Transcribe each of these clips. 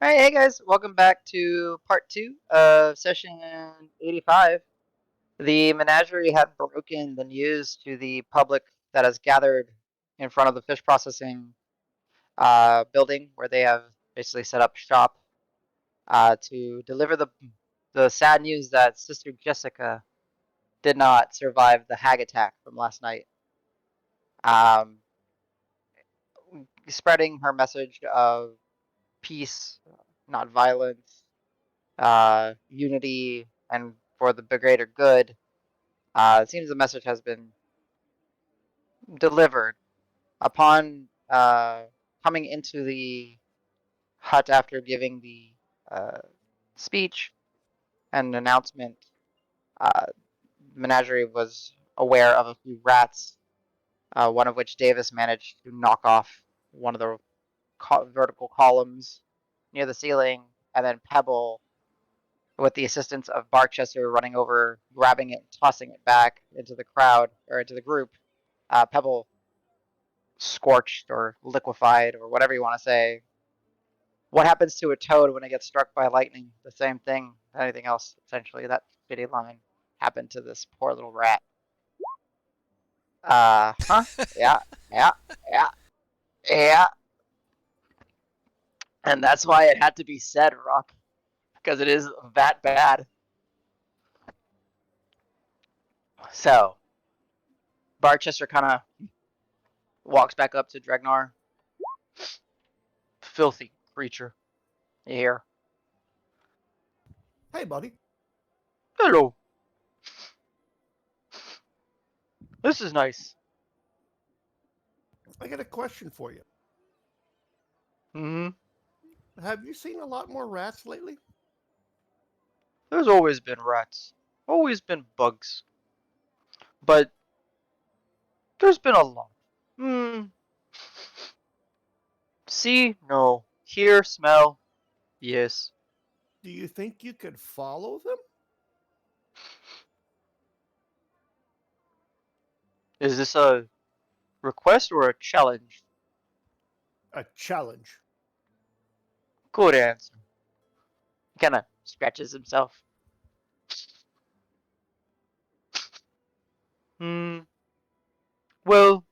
Alright, hey guys, welcome back to part 2 of session 85. The menagerie had broken the news to the public that has gathered in front of the fish processing building where they have basically set up shop to deliver the sad news that Sister Jessica did not survive the hag attack from last night. Um, Spreading her message of peace, not violence, unity, and for the greater good. It seems the message has been delivered upon coming into the hut after giving the uh, speech and announcement. Uh, Menagerie was aware of a few rats, one of which Davis managed to knock off one of the vertical columns near the ceiling, and then Pebble, with the assistance of Barchester running over, grabbing it, tossing it back into the crowd or into the group. Pebble scorched or liquefied or whatever you want to say. What happens to a toad when it gets struck by lightning? The same thing. Anything else? Essentially, that shitty line happened to this poor little rat. Huh? Yeah, yeah, yeah, yeah. And that's why it had to be said, Rock, because it is that bad. So, Barchester kind of walks back up to Dregnar. Filthy creature. You hear? Hey, buddy. Hello. This is nice. I got a question for you. Hmm. Have you seen a lot more rats lately? There's always been rats. Always been bugs. But there's been a lot. Hmm. See? No. Hear? Smell? Yes. Do you think you could follow them? Is this a request or a challenge? A challenge. Good answer. He kind of scratches himself. Hmm. Well,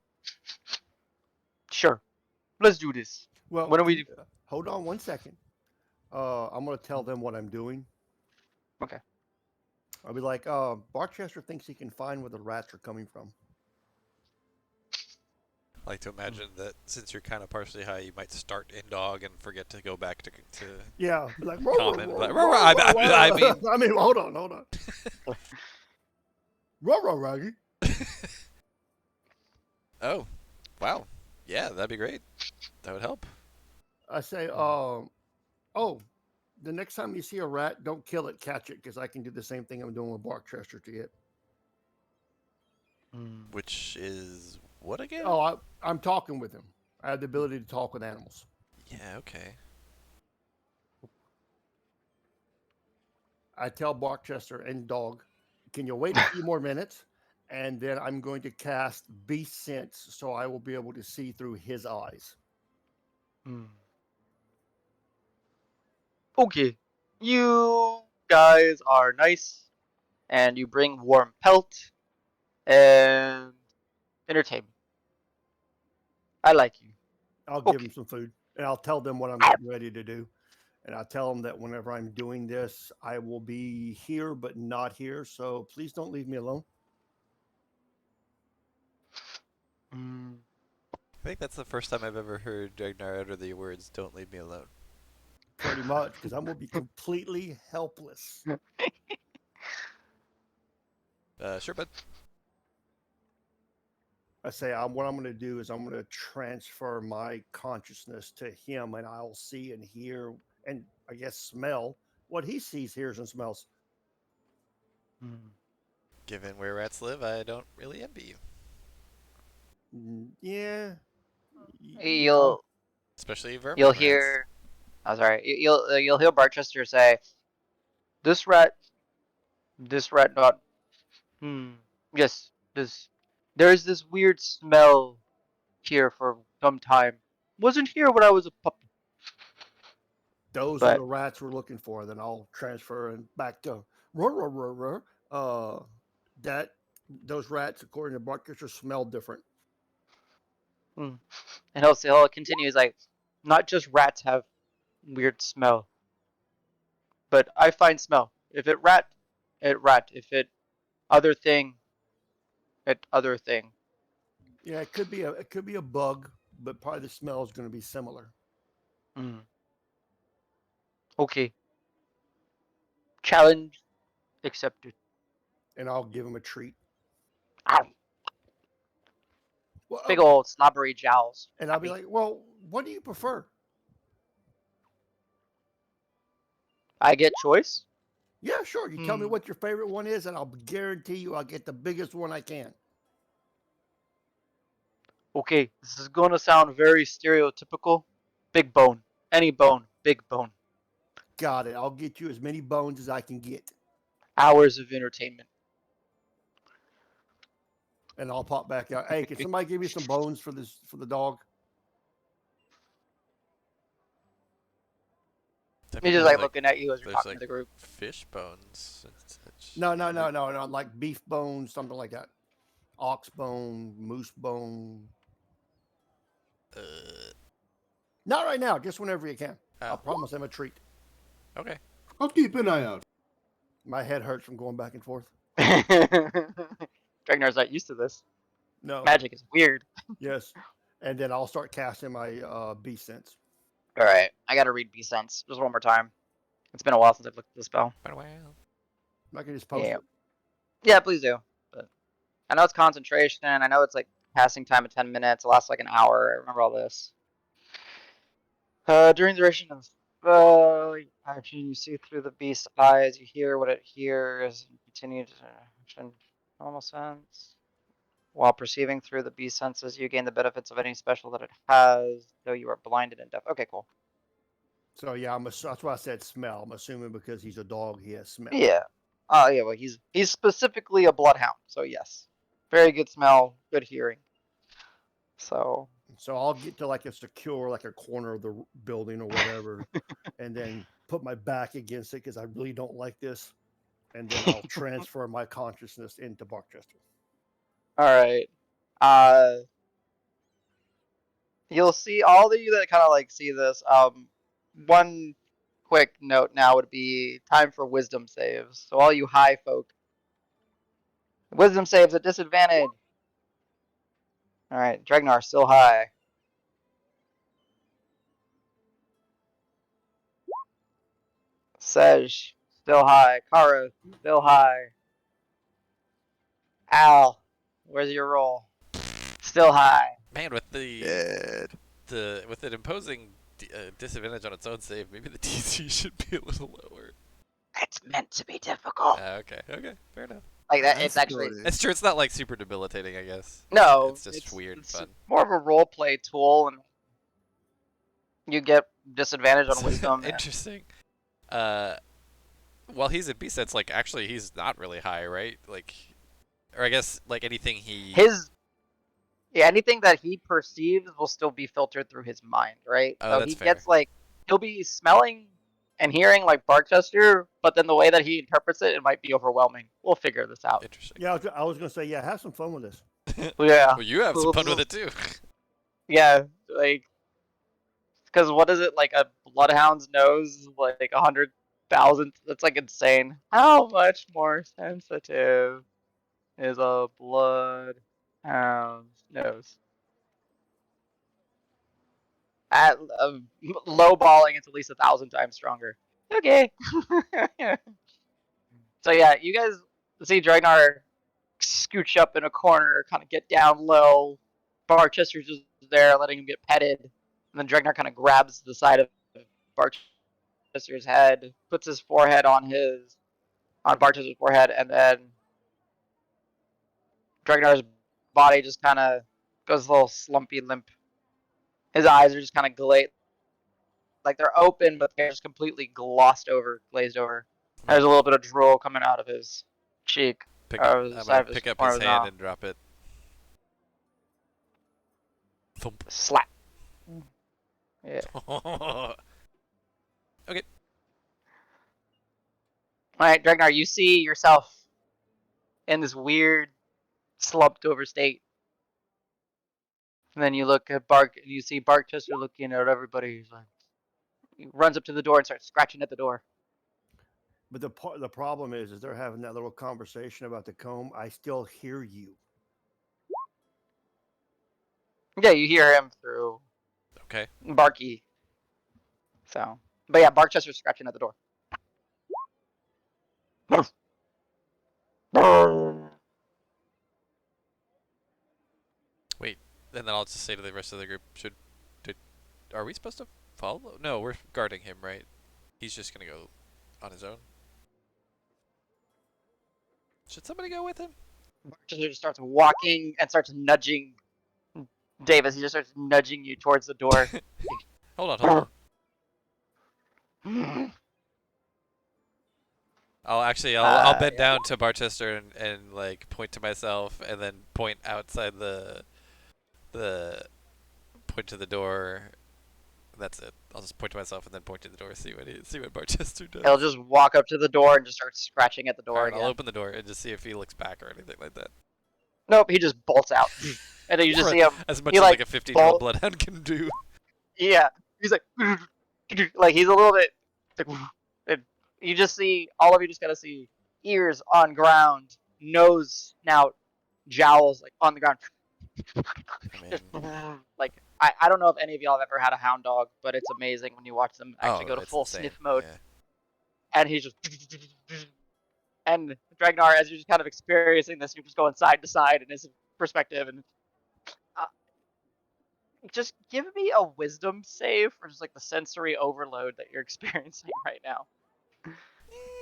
sure. Let's do this. Well, When are we? hold on one second. I'm going to tell them what I'm doing. Okay. I'll be like, Barchester thinks he can find where the rats are coming from. I like to imagine that since you're kind of partially high, you might start in dog and forget to go back to Yeah, like, common. But I mean, I mean, hold on. Row, Raggy. oh, wow, yeah, that'd be great. That would help. I say, oh, the next time you see a rat, don't kill it, catch it, because I can do the same thing I'm doing with Barchester to it. Which is what again? Oh, I'm talking with him. I have the ability to talk with animals. Yeah, okay. I tell Barchester and Dog, can you wait a few more minutes? And then I'm going to cast Beast Sense so I will be able to see through his eyes. Okay. You guys are nice, and you bring warm pelt and entertainment. I like you. I'll give him Okay. some food and I'll tell them what I'm getting ready to do. And I'll tell them that whenever I'm doing this, I will be here but not here. So please don't leave me alone. Mm. I think that's the first time I've ever heard Ragnar utter the words "Don't leave me alone." Pretty much, because I'm going to be completely helpless. Sure, bud. I say, what I'm going to do is I'm going to transfer my consciousness to him, and I'll see and hear, and I guess smell what he sees, hears, and smells. Given where rats live, I don't really envy you, Yeah, yeah. You'll especially you'll vermin rats. hear. I'm sorry. You'll hear Barchester say, "This rat, this rat not. Hmm. Yes, this. There is this weird smell here for some time. Wasn't here when I was a puppy. Those are But the rats we're looking for. Then I'll transfer and back to roar, roar, roar, roar. That those rats, according to Buckchester, smell different. and he'll continue. He's like, not just rats have weird smell, but I find smell. If it rat, it rat. If it other thing, it other thing. Yeah, it could be a bug, but probably the smell is going to be similar. Mm. Okay, challenge accepted. And I'll give him a treat. Ow. Well, Big old slobbery jowls. and I'll be Happy. like, well, what do you prefer? I get choice. Yeah, sure. You tell me Hmm. what your favorite one is, and I'll guarantee you I'll get the biggest one I can. Okay, this is gonna sound very stereotypical. Big bone. Any bone. Big bone. Got it. I'll get you as many bones as I can get, Hours of entertainment. and I'll pop back out. Hey, can somebody give me some bones for the dog? I He's mean, just there's like like looking at you as you're there's talking to like the group. fish bones and such. No, like beef bones, something like that. Ox bone, moose bone. Uh, Not right now, just whenever you can. I oh, promise I'm a treat. okay. I'll keep an eye out. My head hurts from going back and forth. Dragnar's not used to this. No, Magic is weird. yes. And then I'll start casting my beast sense. All right, I gotta read B Sense just one more time. It's been a while since I've looked at the spell. Well, I can just post Yeah, it. yeah, please do. But I know it's concentration. I know it's like passing time of 10 minutes. It lasts like an hour. I remember all this. During the duration of action, you see through the beast's eyes. You hear what it hears. And continue to action. Normal sense. While perceiving through the beast's senses, you gain the benefits of any special that it has, though you are blinded and deaf. Okay, cool. So yeah, that's why I said smell. I'm assuming because he's a dog, he has smell. Yeah. Oh yeah. Well, he's specifically a bloodhound. So yes, very good smell, good hearing. So So I'll get to like a secure, like a corner of the building or whatever, and then put my back against it because I really don't like this, and then I'll transfer my consciousness into Barchester. all right. Uh, you'll see all of you that kind of like see this. One quick note now would be time for wisdom saves. So all you high folk, wisdom saves at disadvantage. All right, Dragnar still high. Sej still high. Kara still high. Al, where's your roll? Still high. Man, with Dead. with it imposing disadvantage on its own save, maybe the DC should be a little lower. It's meant to be difficult. Okay, fair enough. Like that, it's That's actually good. It's true. It's not like super debilitating, I guess. no. It's just weird It's fun. more of a role play tool, and you get disadvantage on wisdom. Interesting. Well, he's in B sense. Like, actually, he's not really high, right? Like, or I guess like anything he. His yeah, anything that he perceives will still be filtered through his mind, right? Oh, So that's he fair. gets like he'll be smelling and hearing like Barchester, but then the way that he interprets it, it might be overwhelming. We'll figure this out. Interesting. Yeah, I was gonna say, yeah, have some fun with this. Yeah. Well, you have some fun with it too. Yeah, like because what is it like a bloodhound's nose like 100,000? That's like insane. How much more sensitive is a bloodhound's nose? At low balling, it's at least 1,000 times stronger. Okay. So yeah, you guys see Dragnar scooch up in a corner, kind of get down low. Barchester's just there, letting him get petted, and then Dragnar kind of grabs the side of Barchester's head, puts his forehead on Barchester's forehead, and then Dragnar's body just kind of goes a little slumpy limp. His eyes are just kind of like they're open, but they're just completely glazed over. There's a little bit of drool coming out of his cheek, or the I'm side gonna of his pick up corner his of his hand mouth. and drop it. Thump. Slap. Yeah. All right, Dregnar, you see yourself in this weird, slumped over state. And then you look at Bark, and you see Barkchester looking at everybody. He's like, he runs up to the door and starts scratching at the door. But the problem is they're having that little conversation about the comb. I still hear you. Yeah, you hear him through Okay. Barky. So, but yeah, Barkchester's scratching at the door. Wait. And then I'll just say to the rest of the group, are we supposed to follow? No, we're guarding him, right? He's just gonna go on his own. Should somebody go with him? Barkchester just starts walking and starts nudging Davis. He just starts nudging you towards the door. Hold on. I'll bend down to Barchester and like point to myself and then point outside the point to the door. That's it. I'll just point to myself and then point to the door. See what Barchester does. He'll just walk up to the door and just start scratching at the door Alright, again. I'll open the door and just see if he looks back or anything like that. Nope, he just bolts out. And then you just see him. As much he, as like, like a 15-year-old bloodhound can do. Yeah, he's like he's a little bit. And you just see all of you just gotta see ears on ground, nose, snout, jowls like on the ground. I Just mean, like I don't know if any of y'all have ever had a hound dog, but it's amazing when you watch them actually go to it's full insane. sniff mode. Yeah. And he's just and Dragnar, as you're just kind of experiencing this, you're just going side to side in his perspective, and just give me a wisdom save for just like the sensory overload that you're experiencing right now.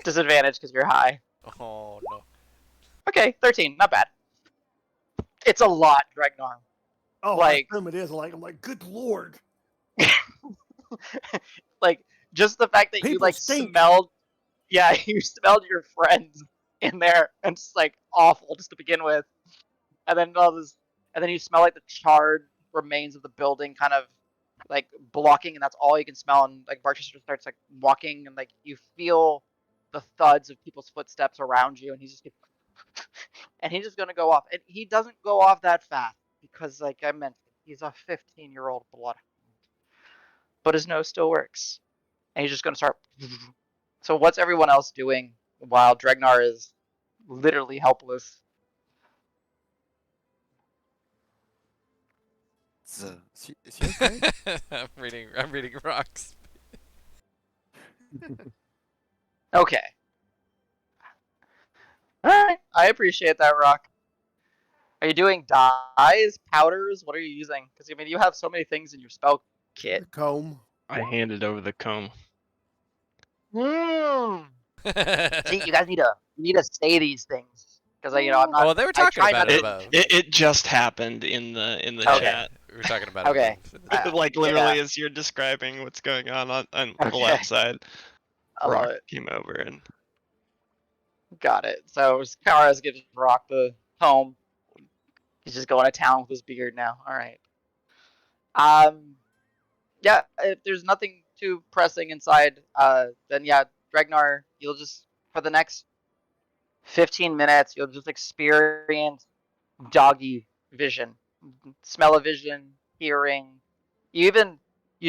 Disadvantage because you're high. Oh no. Okay, 13, not bad. It's a lot, Dregnar. Oh, like, I assume it is. I'm like, good lord. like just the fact that you People like stink. smelled, yeah, you smelled your friends in there, and it's like awful just to begin with, and then all this, and then you smell like the charred remains of the building, kind of like blocking, and that's all you can smell. And like Barchester starts like walking, and like you feel the thuds of people's footsteps around you, and he's just and he's just gonna go off. And he doesn't go off that fast because, like I mentioned, he's a 15-year-old bloodhound, but his nose still works, and he's just gonna start. So what's everyone else doing while Dregnar is literally helpless? Is he okay? I'm reading rocks. Okay. All right, I appreciate that, Rock. Are you doing dyes, powders? What are you using? Because I mean, you have so many things in your spell kit. The comb. I handed over the comb. See, you guys need to say these things because I'm not. Well, they were I talking try about not it to. above. It just happened in the Okay. chat. We were talking about it Okay. above. Like literally Yeah. as you're describing what's going on the Okay. left side, I love Rock it. came over and Got it. So Kara's gives Rock the comb. He's just going to town with his beard now. All right. Yeah. If there's nothing too pressing inside, then yeah, Dregnar, you'll just for the next 15 minutes, you'll just experience doggy vision, smell-o-vision, hearing. You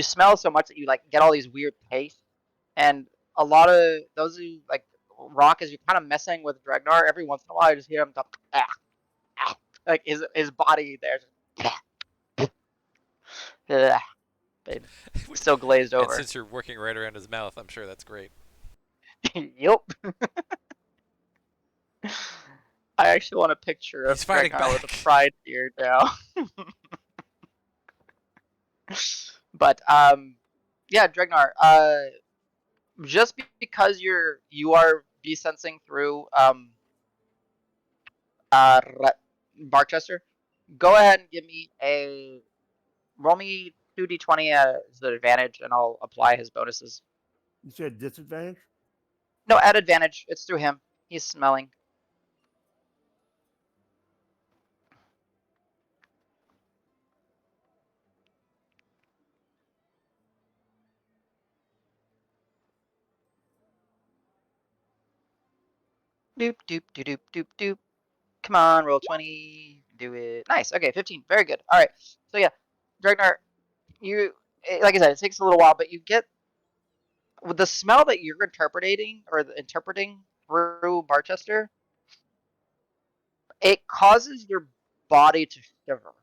smell so much that you like get all these weird tastes, and a lot of those who like Rock as you're kind of messing with Dregnar. Every once in a while, you just hear him talk, like his body there, still glazed And over. since you're working right around his mouth, I'm sure that's great. Yup. I actually want a picture of He's fighting Dregnar with back. a pride beard now. But yeah, Dregnar. Just because you are sensing through uh Barchester, go ahead and give me a roll me 2d20 as the advantage, and I'll apply his bonuses. You said disadvantage? No, at advantage. It's through him. He's smelling. Doop doop doop doop doop doop. Come on, roll 20. Do it. Nice. Okay, 15. Very good. All right. So yeah, Dragnar, like I said, it takes a little while, but you get with the smell that you're interpreting through Barchester. It causes your body to shiver.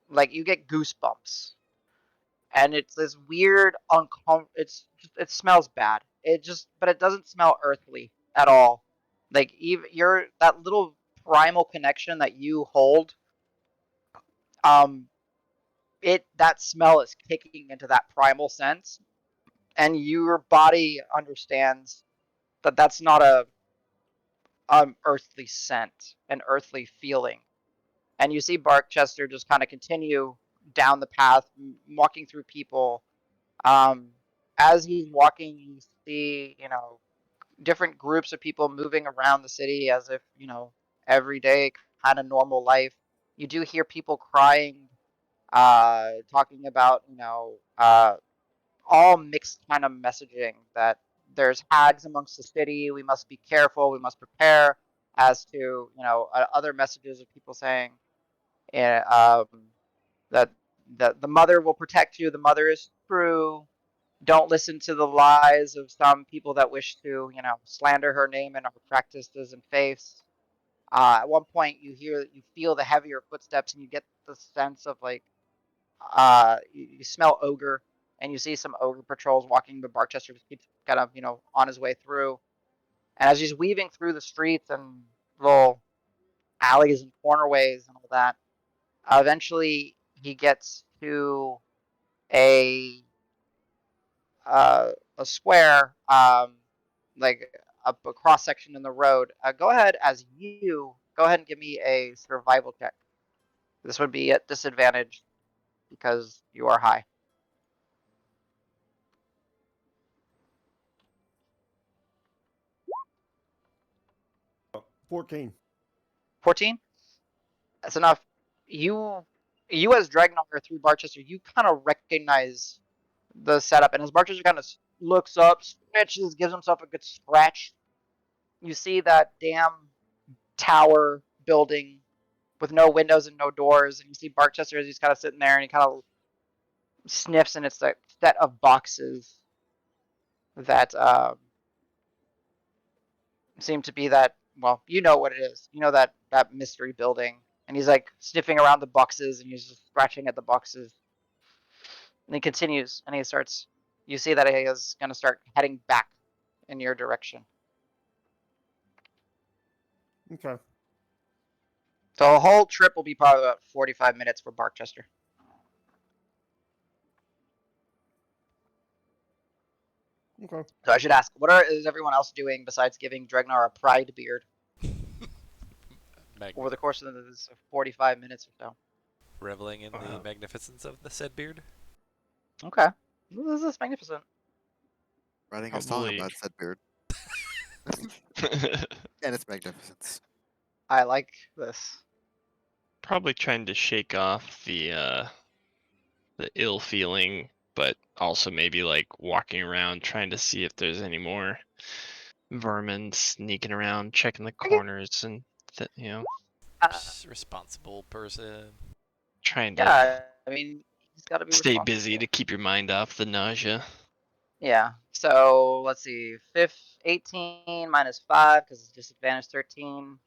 Like you get goosebumps, and it's this weird it smells bad. But it doesn't smell earthly at all. Like even your that little primal connection that you hold, um, that smell is kicking into that primal sense, and your body understands that that's not a earthly scent, an earthly feeling. And you see Barkchester just kind of continue down the path, walking through people. Um, as he's walking, you see, different groups of people moving around the city as if, everyday kind of normal life. You do hear people crying, talking about, all mixed kind of messaging that there's hags amongst the city. We must be careful. We must prepare. As to other messages of people saying uh, that the mother will protect you. The mother is true. Don't listen to the lies of some people that wish to slander her name and our practices and faiths. At one point, you feel the heavier footsteps, and you get the sense of like you smell ogre, and you see some ogre patrols walking, but Barchester just keeps kind of on his way through. And as he's weaving through the streets and little alleys and cornerways and all that, eventually he gets to a a square, like a cross section in the road. Go ahead and give me a survival check. This would be at disadvantage because you are high. 14. 14. That's enough. You as Dragnar through Barchester, you kind of recognize the setup, and as Barchester kind of looks up, stretches, gives himself a good stretch. You see that damn tower building with no windows and no doors, and you see Barchester as he's kind of sitting there, and he kind of sniffs, and it's a set of boxes that seem to be that. Well, you know what it is. You know that mystery building, and he's like sniffing around the boxes, and he's just scratching at the boxes, and he continues, and he starts. You see that he is going to start heading back in your direction. Okay. So the whole trip will be probably about 45 minutes for Barchester. Okay. So I should ask, is everyone else doing besides giving Dregnar a pride beard over the course of this 45 minutes or so? Reveling in the magnificence of the said beard. Okay. This is magnificent. Writing a song Probably. about said beard and its magnificence. I like this. Probably trying to shake off the ill feeling, but also maybe like walking around trying to see if there's any more vermin sneaking around, checking the corners, and Uh, Responsible person. trying to yeah, I mean, he's got to be stay busy to responsible. keep your mind off the nausea. Yeah. So let's see. 18 minus 5 because it's disadvantage 13.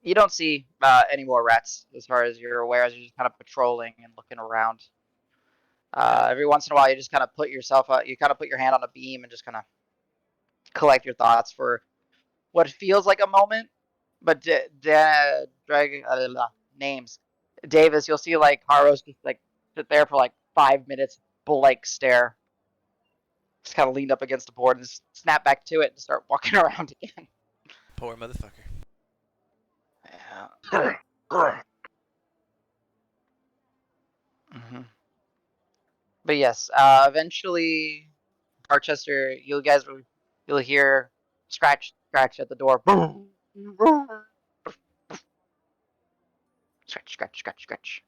You don't see any more rats as far as you're aware, as you're just kind of patrolling and looking around. Every once in a while, you just kind of you kind of put your hand on a beam and just kind of collect your thoughts for what feels like a moment. But names. Davis, you'll see like Haros just like sit there for like 5 minutes, blank stare. Just kind of leaned up against the board and just snap back to it and start walking around again. Poor motherfucker. Yeah. hmm But yes, eventually, Barchester, you'll hear scratch at the door. Scratch, scratch, scratch, scratch.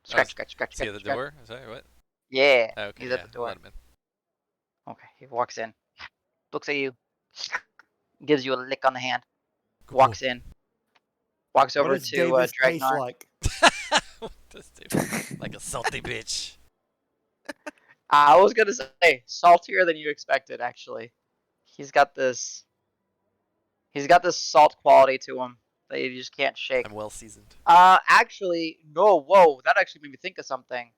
Scratch, scratch, scratch, Is he scratch, at the scratch. door? Sorry, what? Yeah, Oh, okay, he's yeah, at the I'll door. let him in. Okay, he walks in, looks at you, gives you a lick on the hand, Cool. walks in, walks What over does to Davis taste Dragnar. like? What does David- like a salty bitch. I was gonna say saltier than you expected. Actually, he's got this. He's got this salt quality to him that you just can't shake. I'm well seasoned. Actually, no. Whoa, that actually made me think of something.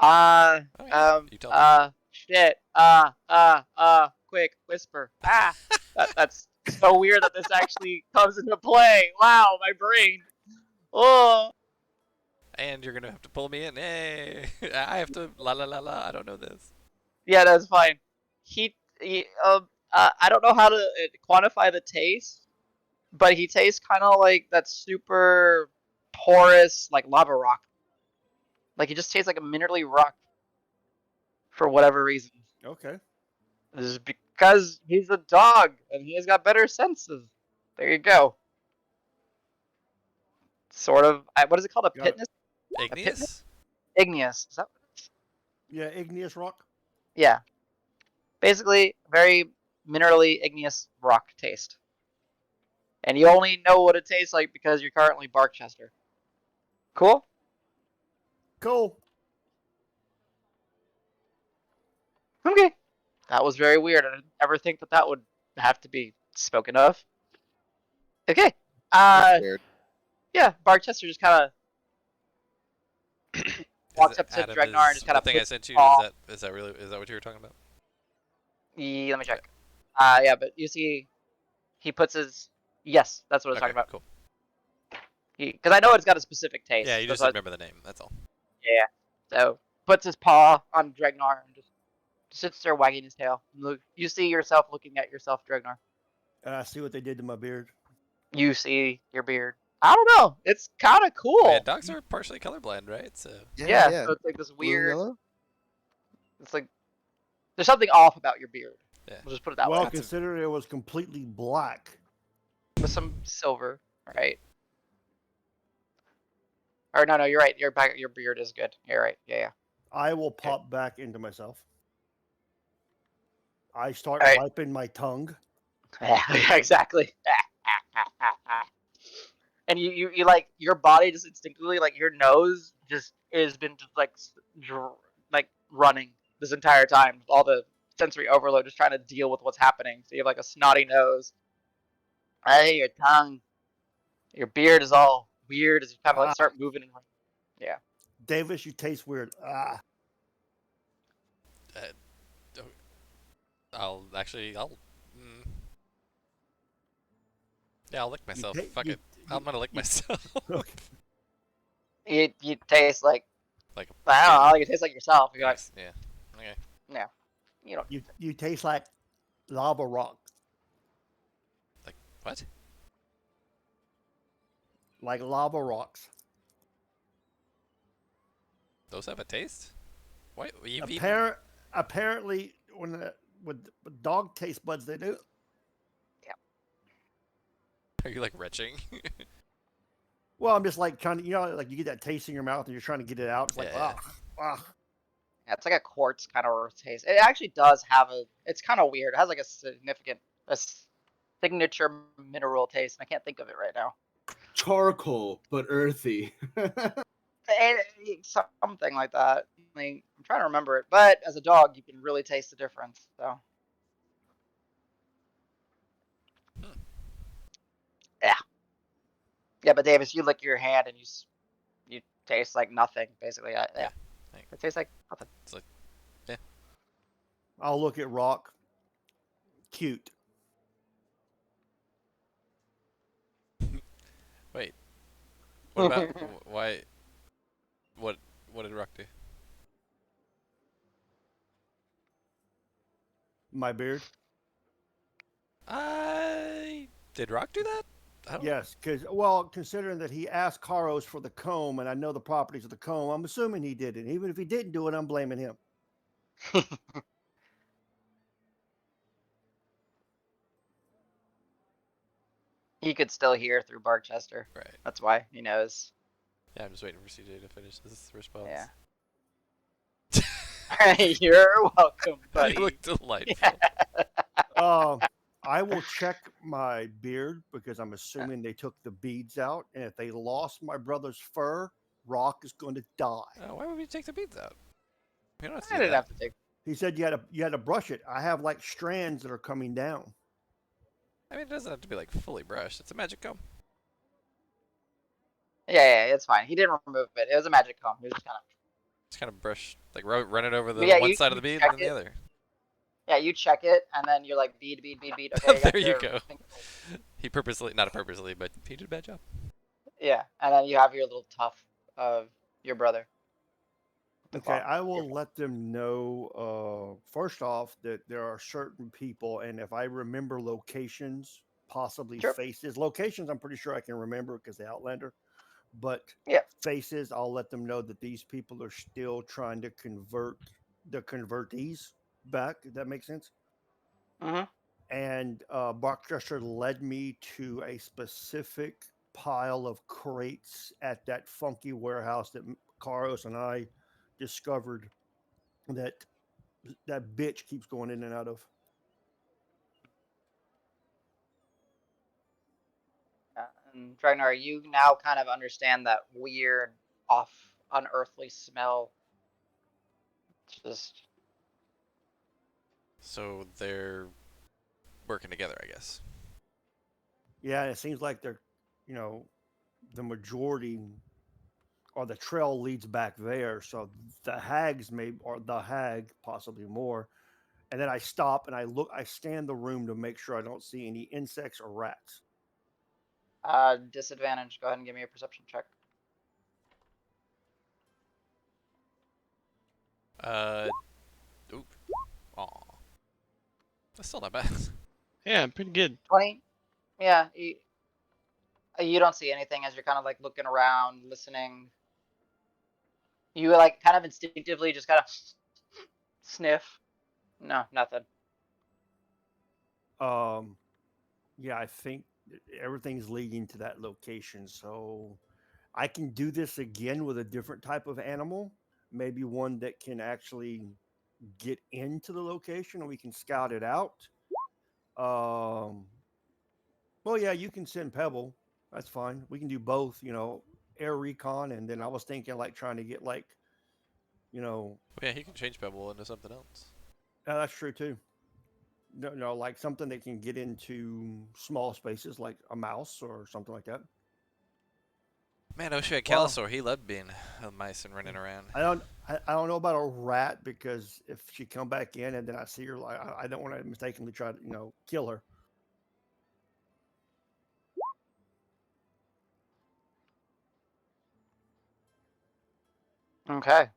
Oh, yeah. You tell me. Shit. Quick, whisper. That's so weird that this actually comes into play. Wow, my brain. Oh. And you're gonna have to pull me in. Hey, I have to. La la la la. I don't know this. Yeah, that's fine. I don't know how to quantify the taste, but he tastes kind of like that super porous, like lava rock. Like he just tastes like a minerally rock for whatever reason. Okay. This is because he's a dog and he has got better senses. There you go. Sort of. What is it called? A Got it. pitness? Igneous? Igneous. Is that? Yeah, igneous rock. Yeah. Basically, very minerally igneous rock taste. And you only know what it tastes like because you're currently Barkchester. Cool? Cool. Okay. That was very weird. I didn't ever think that that would have to be spoken of. Okay. That's weird. Yeah, Barkchester just kind of Is walks it up to out of Dragnar and his, just kind the of thing I puts sent you? paw. Is that really what you were talking about? Let me check. Yeah, but you see, he puts his. Yes, that's what I was Okay, talking about. cool. Because I know it's got a specific taste. Yeah, you That's just why- didn't remember the name. That's all. Yeah. So puts his paw on Dragnar and just sits there wagging his tail. Look, you see yourself looking at yourself, Dragnar. And I see what they did to my beard. You see your beard. I don't know. It's kind of cool. Oh, yeah, dogs are partially colorblind, right? So Yeah, Yeah. so it's like this Blue and weird. yellow. It's like there's something off about your beard. yeah. We'll just put it that Well, way. Lots of- considering it was completely black. With some silver, right? Or no, you're right. Your beard is good. You're right. Yeah. I will pop back into myself. I start Alright. wiping my tongue. Yeah, exactly. And you like your body just instinctively like your nose just has been just like running this entire time. All the sensory overload, just trying to deal with what's happening. So you have like a snotty nose. Hey, your tongue, your beard is all weird as you kind of like start moving. Yeah. Davis, you taste weird. Ah. I'll mm, yeah, I'll lick myself. ta- Fuck you- it. I'm gonna lick myself. You taste like like I don't know. You taste like yourself. You're like, yeah. Okay. no, you don't. You taste like lava rock. What? Like lava rocks. Those have a taste? What? You've eaten? Apparently, with dog taste buds, they do. Are you like retching? Well, I'm just like trying to, like you get that taste in your mouth and you're trying to get it out. It's like, Yeah. ah. Yeah, it's like a quartz kind of taste. It actually does have a. It's kind of weird. It has like a signature mineral taste. I can't think of it right now. Charcoal, but earthy. Something like that. I'm trying to remember it, but as a dog, you can really taste the difference. So. Yeah. Yeah, but Davis, you lick your hand and you taste like nothing, basically. Yeah. It tastes like nothing. It's like I'll look at rock. Cute. wait. What about why? What did Rock do? My beard. Did Rock do that? I don't. Yes, considering that he asked Karos for the comb, and I know the properties of the comb, I'm assuming he did it. Even if he didn't do it, I'm blaming him. He could still hear through Barchester. Right. That's why he knows. Yeah, I'm just waiting for CJ to finish this response. Yeah. You're welcome, You buddy. look delightful. I will check my beard because I'm assuming they took the beads out, and if they lost my brother's fur, Rock is going to die. Why would we take the beads out? We don't have to I do didn't that. have to take. He said you had to brush it. I have like strands that are coming down. I mean, it doesn't have to be like fully brushed. It's a magic comb. Yeah, it's fine. He didn't remove it. It was a magic comb. He was just kind of. Just kind of brush, like run it over the Yeah, one side of you the bead check and then the it. other. Yeah, you check it, and then you're like bead. Okay, There you your go. finger. He purposely, not purposely, but he did a bad job. Yeah, and then you have your little tuft of your brother. Okay, I will let them know, first off, that there are certain people, and if I remember locations, possibly Sure. faces. Locations, I'm pretty sure I can remember because the Outlander. But Yeah. faces, I'll let them know that these people are still trying to convert the convertees back. If that makes sense. Mm-hmm. And Barkdresser led me to a specific pile of crates at that funky warehouse that Carlos and I discovered that bitch keeps going in and out of. And Dragnar, you now kind of understand that weird, off, unearthly smell. It's just. So they're working together, I guess. Yeah, it seems like they're, the majority or the trail leads back there. So the hags or the hag possibly more. And then I stop and I scan the room to make sure I don't see any insects or rats. Disadvantage. Go ahead and give me a perception check. Oop. Aw. That's still not bad. Yeah, pretty good. 20. Yeah, you don't see anything as you're kind of like looking around, listening. You like kind of instinctively just kind of sniff. No, nothing. Yeah, I think everything's leading to that location. So I can do this again with a different type of animal, maybe one that can actually get into the location and we can scout it out. Well, yeah, you can send Pebble. That's fine. We can do both, air recon. And then I was thinking like trying to get like, Yeah, he can change Pebble into something else. that's true too. No, like something that can get into small spaces like a mouse or something like that. Man, I wish we had Well- Calisaur. He loved being a mice and running around. I don't know about a rat because if she come back in and then I see her, like I don't want to mistakenly try to kill her. Okay.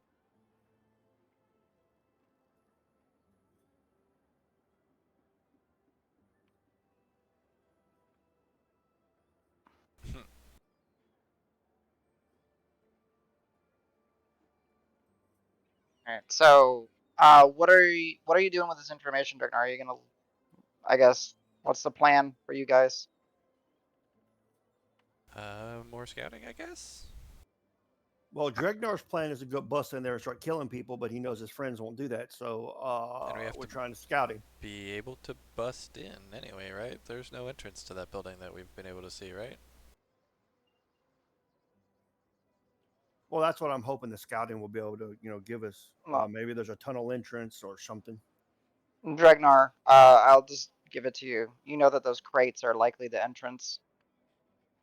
All right. So, what are you doing with this information, Dragnar? Are you gonna, I guess, what's the plan for you guys? More scouting, I guess? Well, Dregnar's plan is to go bust in there and start killing people, but he knows his friends won't do that. So And we have we're to- trying to scout him. Be able to bust in anyway, right? There's no entrance to that building that we've been able to see, right? Well, that's what I'm hoping the scouting will be able to give us. Well, Maybe there's a tunnel entrance or something. Dragnar, I'll just give it to you. You know that those crates are likely the entrance.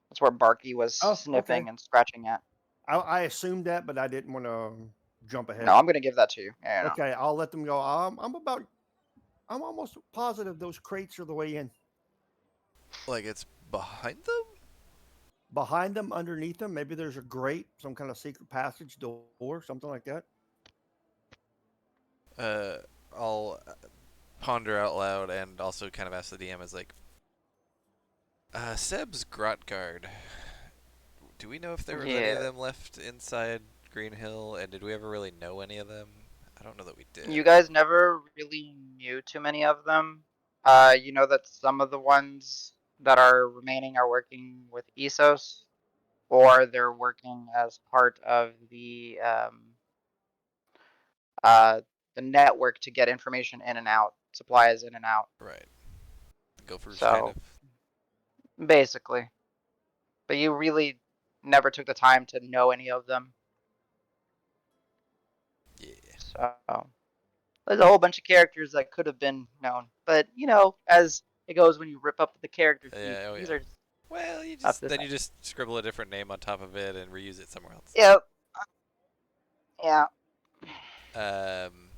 That's where Barky was Oh, sniffing okay. and scratching at. I assumed that, but I didn't want to jump ahead. No, I'm gonna give that to you. Yeah, no. Okay, I'll let them go. I'm almost positive those crates are the way in. Like it's behind them? Behind them, underneath them, maybe there's a grate, some kind of secret passage door, something like that. I'll ponder out loud and also kind of ask the DM as like, Seb's Grot Guard. Do we know if there were any of them left inside Green Hill, and did we ever really know any of them? I don't know that we did. You guys never really knew too many of them. You know that some of the ones that are remaining are working with ESOS, or they're working as part of uh, the network to get information in and out, supplies in and out. Right. Gophers kind So of. basically, but you really never took the time to know any of them. Yeah. So there's a whole bunch of characters that could have been known, but as it goes when you rip up the character sheet, Yeah. Oh these yeah. are just Well, not the then same. you just scribble a different name on top of it and reuse it somewhere else. Yep. Yeah. Um.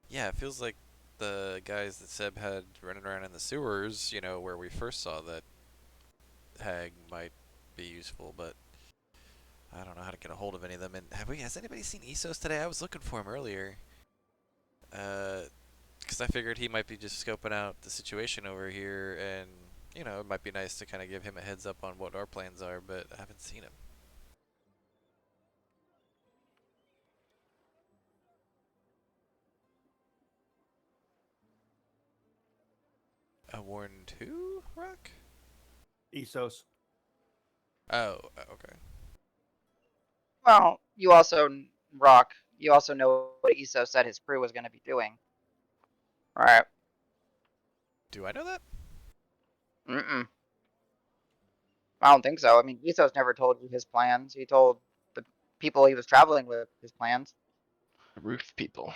Yeah, it feels like the guys that Seb had running around in the sewers, where we first saw that hag might be useful, but I don't know how to get a hold of any of them. And has anybody seen Esos today? I was looking for him earlier. Because I figured he might be just scoping out the situation over here, and it might be nice to kind of give him a heads up on what our plans are, but I haven't seen him. A warned who, Rock? Esos. Oh, okay. Well, Rock. You also know what ESO said his crew was going to be doing, right? Do I know that? Mm-mm. I don't think so. I mean, ESO's never told you his plans. He told the people he was traveling with his plans. Roof people.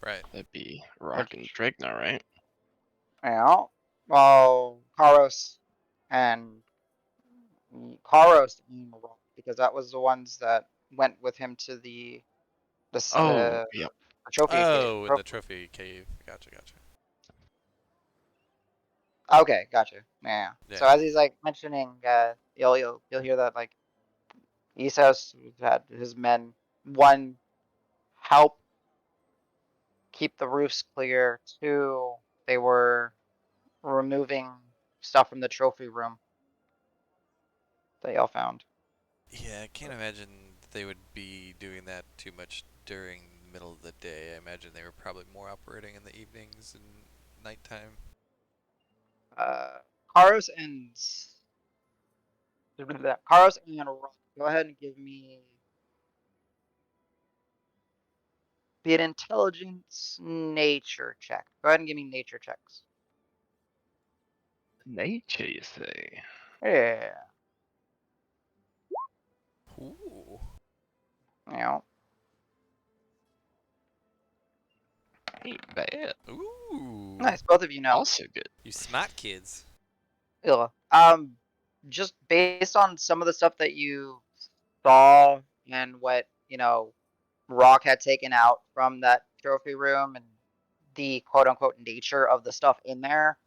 Right. That'd be Which, Rock and Dragna, right? well, and Karos and Rock, because that was the ones that went with him to the Oh, yep. trophy cave. Oh, in the trophy cave. Gotcha. Okay, gotcha. Yeah. So Yeah. as he's like mentioning, you'll hear that like Essos had his men one help keep the roofs clear. Two, they were removing stuff from the trophy room that y'all found. Yeah, I can't imagine they would be doing that too much during the middle of the day. I imagine they were probably more operating in the evenings and nighttime. Uh, Karos and Karos and Rock. Go ahead and give me be an intelligence nature check. Go ahead and give me nature checks. Nature, you say? Yeah. Ooh. You know. Ain't bad. Ooh. Nice. Both of you know. Also good. You smart kids. Yeah. Just based on some of the stuff that you saw and what, Rock had taken out from that trophy room and the quote unquote nature of the stuff in there,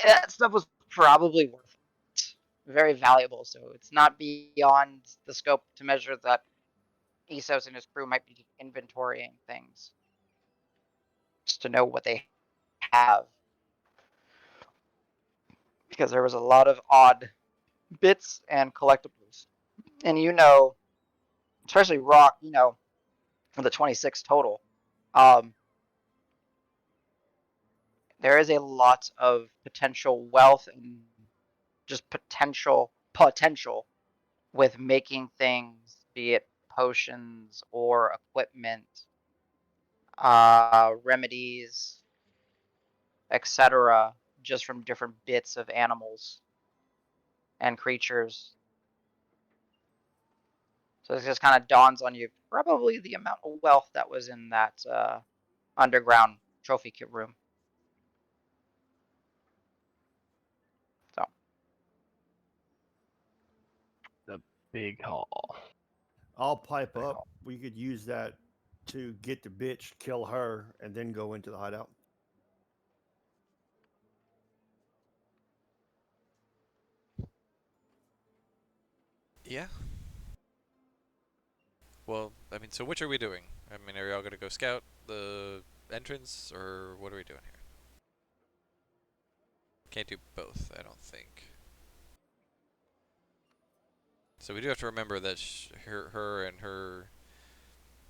that stuff was probably worth it. Very valuable. So it's not beyond the scope to measure that Esos and his crew might be inventorying things just to know what they have. Because there was a lot of odd bits and collectibles. And especially Rock, for the 26 total, um, there is a lot of potential wealth and just potential with making things, be it potions or equipment, remedies, etc., just from different bits of animals and creatures. So it just kind of dawns on you probably the amount of wealth that was in that underground trophy kit room. So The big hall. I'll pipe up. We could use that to get the bitch, kill her, and then go into the hideout. Yeah. Well, I mean, so which are we doing? I mean, are y'all gonna go scout the entrance, or what are we doing here? Can't do both, I don't think. So we do have to remember that her and her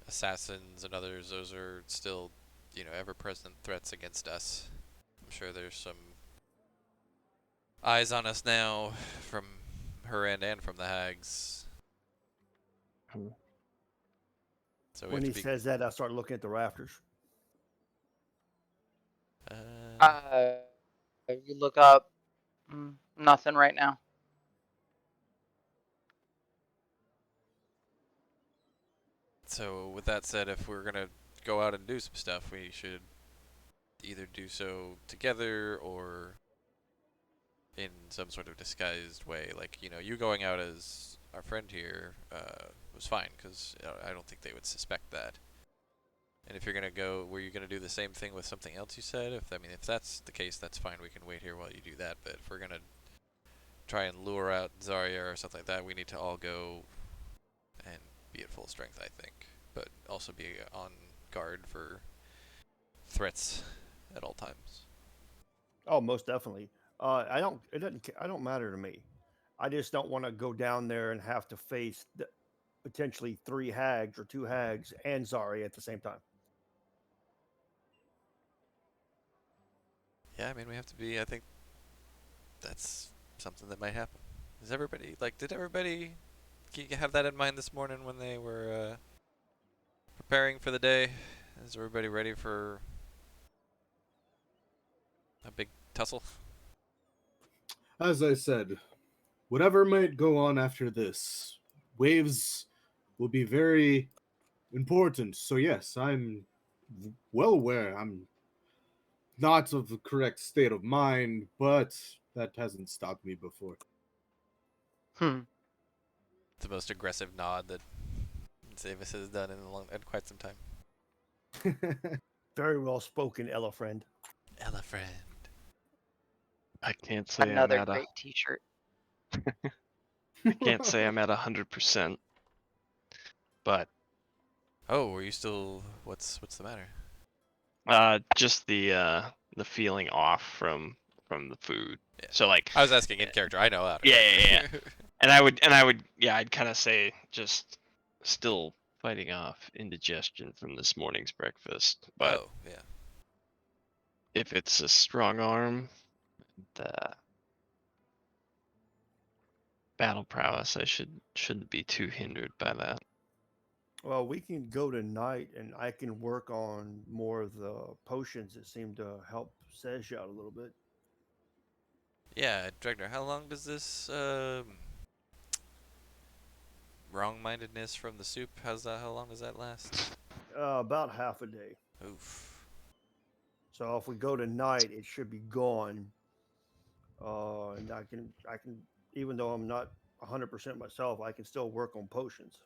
assassins and others, those are still, ever-present threats against us. I'm sure there's some eyes on us now from her end and from the hags. Hmm. So we When have he to be. says that, I start looking at the rafters. Uh, you look up. Nothing right now. So with that said, if we're gonna go out and do some stuff, we should either do so together or in some sort of disguised way. Like, you going out as our friend here was fine, because I don't think they would suspect that. And if you're gonna go, were you gonna do the same thing with something else you said? If that's the case, that's fine. We can wait here while you do that. But if we're gonna try and lure out Zarya or something like that, we need to all go and be at full strength, I think. But also be on guard for threats at all times. Oh, most definitely. I don't. It doesn't. I don't matter to me. I just don't want to go down there and have to face potentially 3 hags or 2 hags and Zari at the same time. Yeah, we have to be. I think that's something that might happen. Is everybody Did everybody have that in mind this morning when they were preparing for the day? Is everybody ready for a big tussle? As I said, whatever might go on after this, waves will be very important. So yes, I'm well aware. I'm not of the correct state of mind, but that hasn't stopped me before. Hmm. The most aggressive nod that Zavis has done in quite some time. Very well spoken, Ella friend. Ella friend. I can't say I'm Another at a great T-shirt. I can't say I'm at 100%, but Oh, were you still? What's the matter? just the feeling off from the food. Yeah. So like, I was asking in character. I know out of yeah, yeah, yeah. character. Yeah, I'd kind of say just still fighting off indigestion from this morning's breakfast. But Oh, yeah. if it's a strong arm, the battle prowess, I shouldn't be too hindered by that. Well, we can go tonight, and I can work on more of the potions that seem to help Sesh out a little bit. Yeah, Dregner, how long does this wrong-mindedness from the soup? How long does that last? About half a day. Oof. So if we go tonight, it should be gone. And I can, even though I'm not 100% myself, I can still work on potions.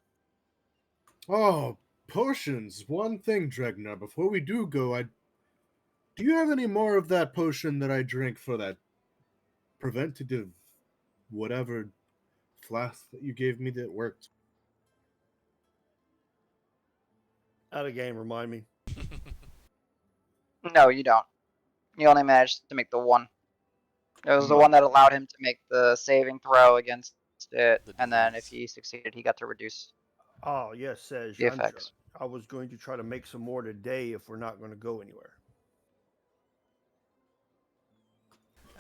Oh, potions. One thing, Dregnar, before we do go, do you have any more of that potion that I drank for that preventative whatever flask that you gave me that worked? Out of game, remind me. No, you don't. You only managed to make the one. It was the No. one that allowed him to make the saving throw against it, The and then if disease. he succeeded, he got to reduce Oh yes, Sesh. the effects. I was going to try to make some more today if we're not going to go anywhere.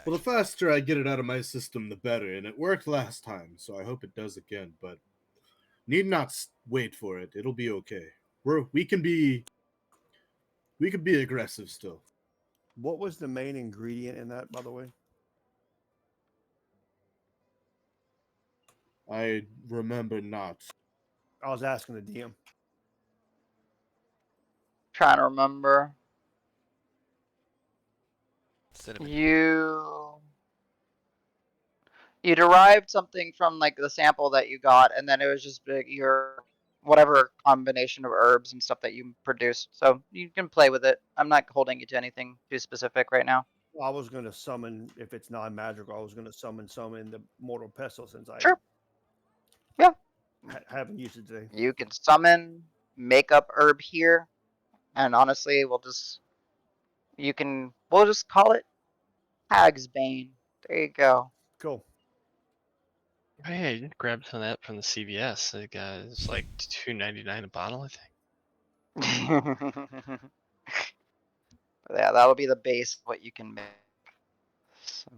Well, the faster I get it out of my system, the better, and it worked last time, so I hope it does again, but need not wait for it. It'll be okay. We can be aggressive still. What was the main ingredient in that, by the way? I remember not. I was asking the DM. Trying to remember. Cinnamon. You derived something from like the sample that you got, and then it was just your whatever combination of herbs and stuff that you produced. So you can play with it. I'm not holding you to anything too specific right now. I was going to summon, if it's non-magical, I was going to summon in the mortal pestle since I Sure. Yeah. haven't used it today. You can summon, make up herb here, and honestly, we'll just call it Hag's Bane. There you go. Cool. Oh yeah, you just grabbed some of that from the CVS. It's like $2.99 a bottle, I think. Yeah, that'll be the base of what you can make. So,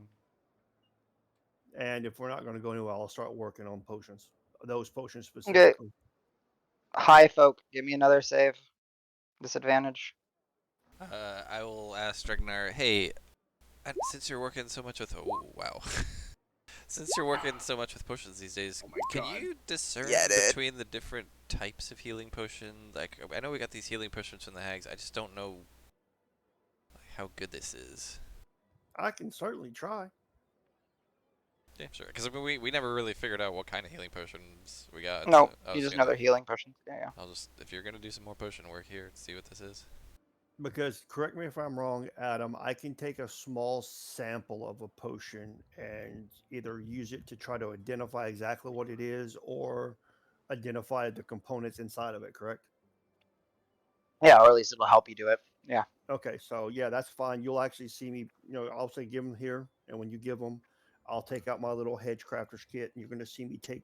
And if we're not going to go anywhere, I'll start working on potions. Those potions Okay. specifically. Hi, folk. Give me another save. Disadvantage. I will ask Dregnar, hey, since you're working so much with wow, since you're working so much with potions these days, Oh my can God. you discern Yeah, dude. between the different types of healing potions? Like, I know we got these healing potions from the hags. I just don't know how good this is. I can certainly try. Yeah, sure. Because I mean, we never really figured out what kind of healing potions we got. No, So I you was just know gonna, they're healing potions. Yeah. I'll just, if you're gonna do some more potion work here, see what this is. Because, correct me if I'm wrong, Adam, I can take a small sample of a potion and either use it to try to identify exactly what it is or identify the components inside of it, correct? Yeah, or at least it'll help you do it. Yeah. Okay, so yeah, that's fine. You'll actually see me, I'll say give them here. And when you give them, I'll take out my little hedge crafter's kit and you're going to see me take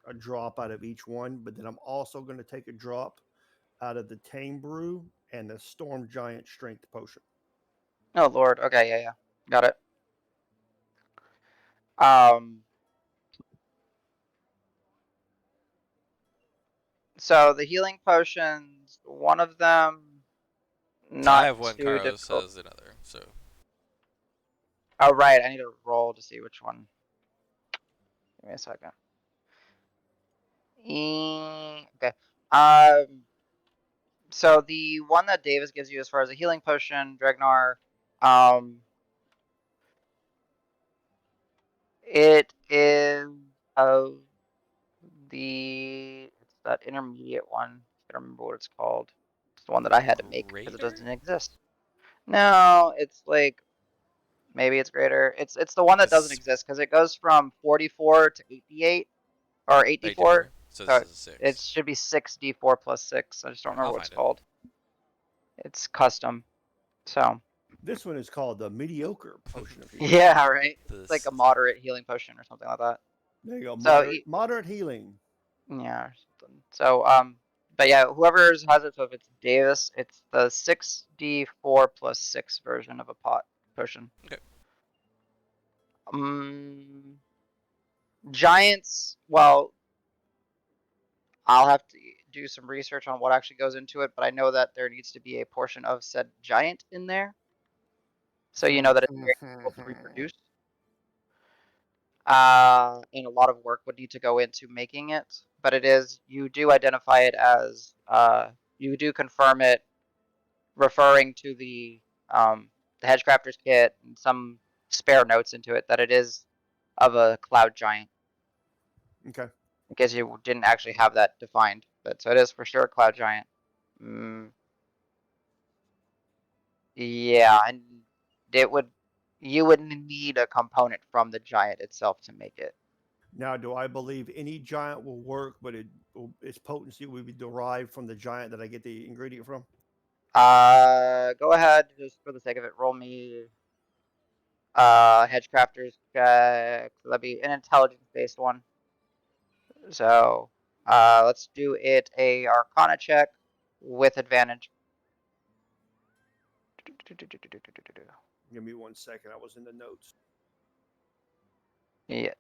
a drop out of each one. But then I'm also going to take a drop out of the Tame Brew and the Storm Giant Strength Potion. Oh, Lord. Okay, yeah. Got it. Um, so the healing potions, one of them So I not have one. too Karo difficult. says another. So Oh, right. I need to roll to see which one. Give me a second. Okay. So the one that Davis gives you as far as a healing potion, Dregnar, it is of it's that intermediate one. I don't remember what it's called. It's the one that I had to make because it greater. doesn't exist. No, it's like maybe it's greater. It's the one that doesn't This exist because it goes from 44 to 88 or 84. 84. So this So is a it 6. should be 6d4 plus 6. I just don't Alright, remember I'll what it's find it. called. It's custom. So This one is called the Mediocre Potion of Healing. yeah, right. It's like This a moderate healing potion or something like that. There you go. So Moderate healing. yeah, or something. So but yeah, whoever's has it. So if it's Davis, it's the 6d4 plus 6 version of a pot potion. Okay. Giants. Well, I'll have to do some research on what actually goes into it, but I know that there needs to be a portion of said giant in there, so you know that it's very difficult to reproduce. And a lot of work would need to go into making it, but you do identify it as you do confirm it, referring to the Hedgecrafter's kit and some spare notes into it that it is of a cloud giant. Okay. In case you didn't actually have that defined, but so it is for sure a cloud giant. Yeah, and you would need a component from the giant itself to make it. Now, do I believe any giant will work, but its potency will be derived from the giant that I get the ingredient from? Go ahead, just for the sake of it, roll me Hedgecrafter's check. That'd be an intelligence based one. So let's do it a Arcana check with advantage. Give me 1 second. I was in the notes. Yeah,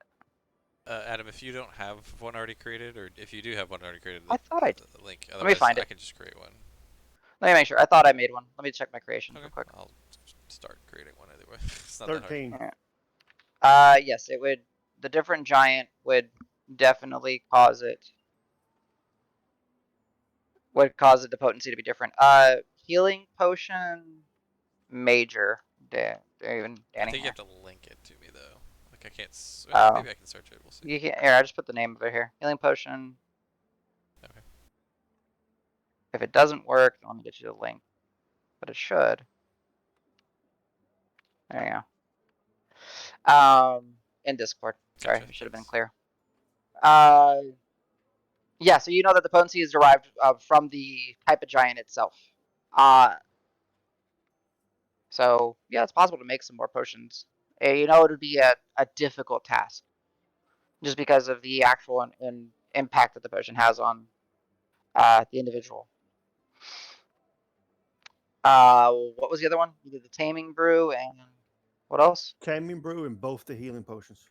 Adam, if you don't have one already created, or if you do have one already created, I thought I did. the link. Let me Otherwise, find I it. can just create one. Let me make sure. I thought I made one. Let me check my creations Okay. real quick. I'll start creating one anyway. It's not that hard. 13. Yes, it would. The different giant would definitely cause it. Would cause the potency to be different. Healing potion, major. Even I Danny think you here. have to link it to me though. Like I can't. Oh, Maybe I can search it. We'll see. you can. Here, I just put the name of it here. Healing potion. Okay. If it doesn't work, let me get you the link. But it should. There you go. In Discord. Sorry, Gotcha. it should have been Thanks. clear. Yeah, so you know that the potency is derived from the type of giant itself. So yeah, it's possible to make some more potions. You know, it would be a difficult task, just because of the actual and impact that the potion has on the individual. What was the other one? You did the taming brew and what else? Taming brew and both the healing potions.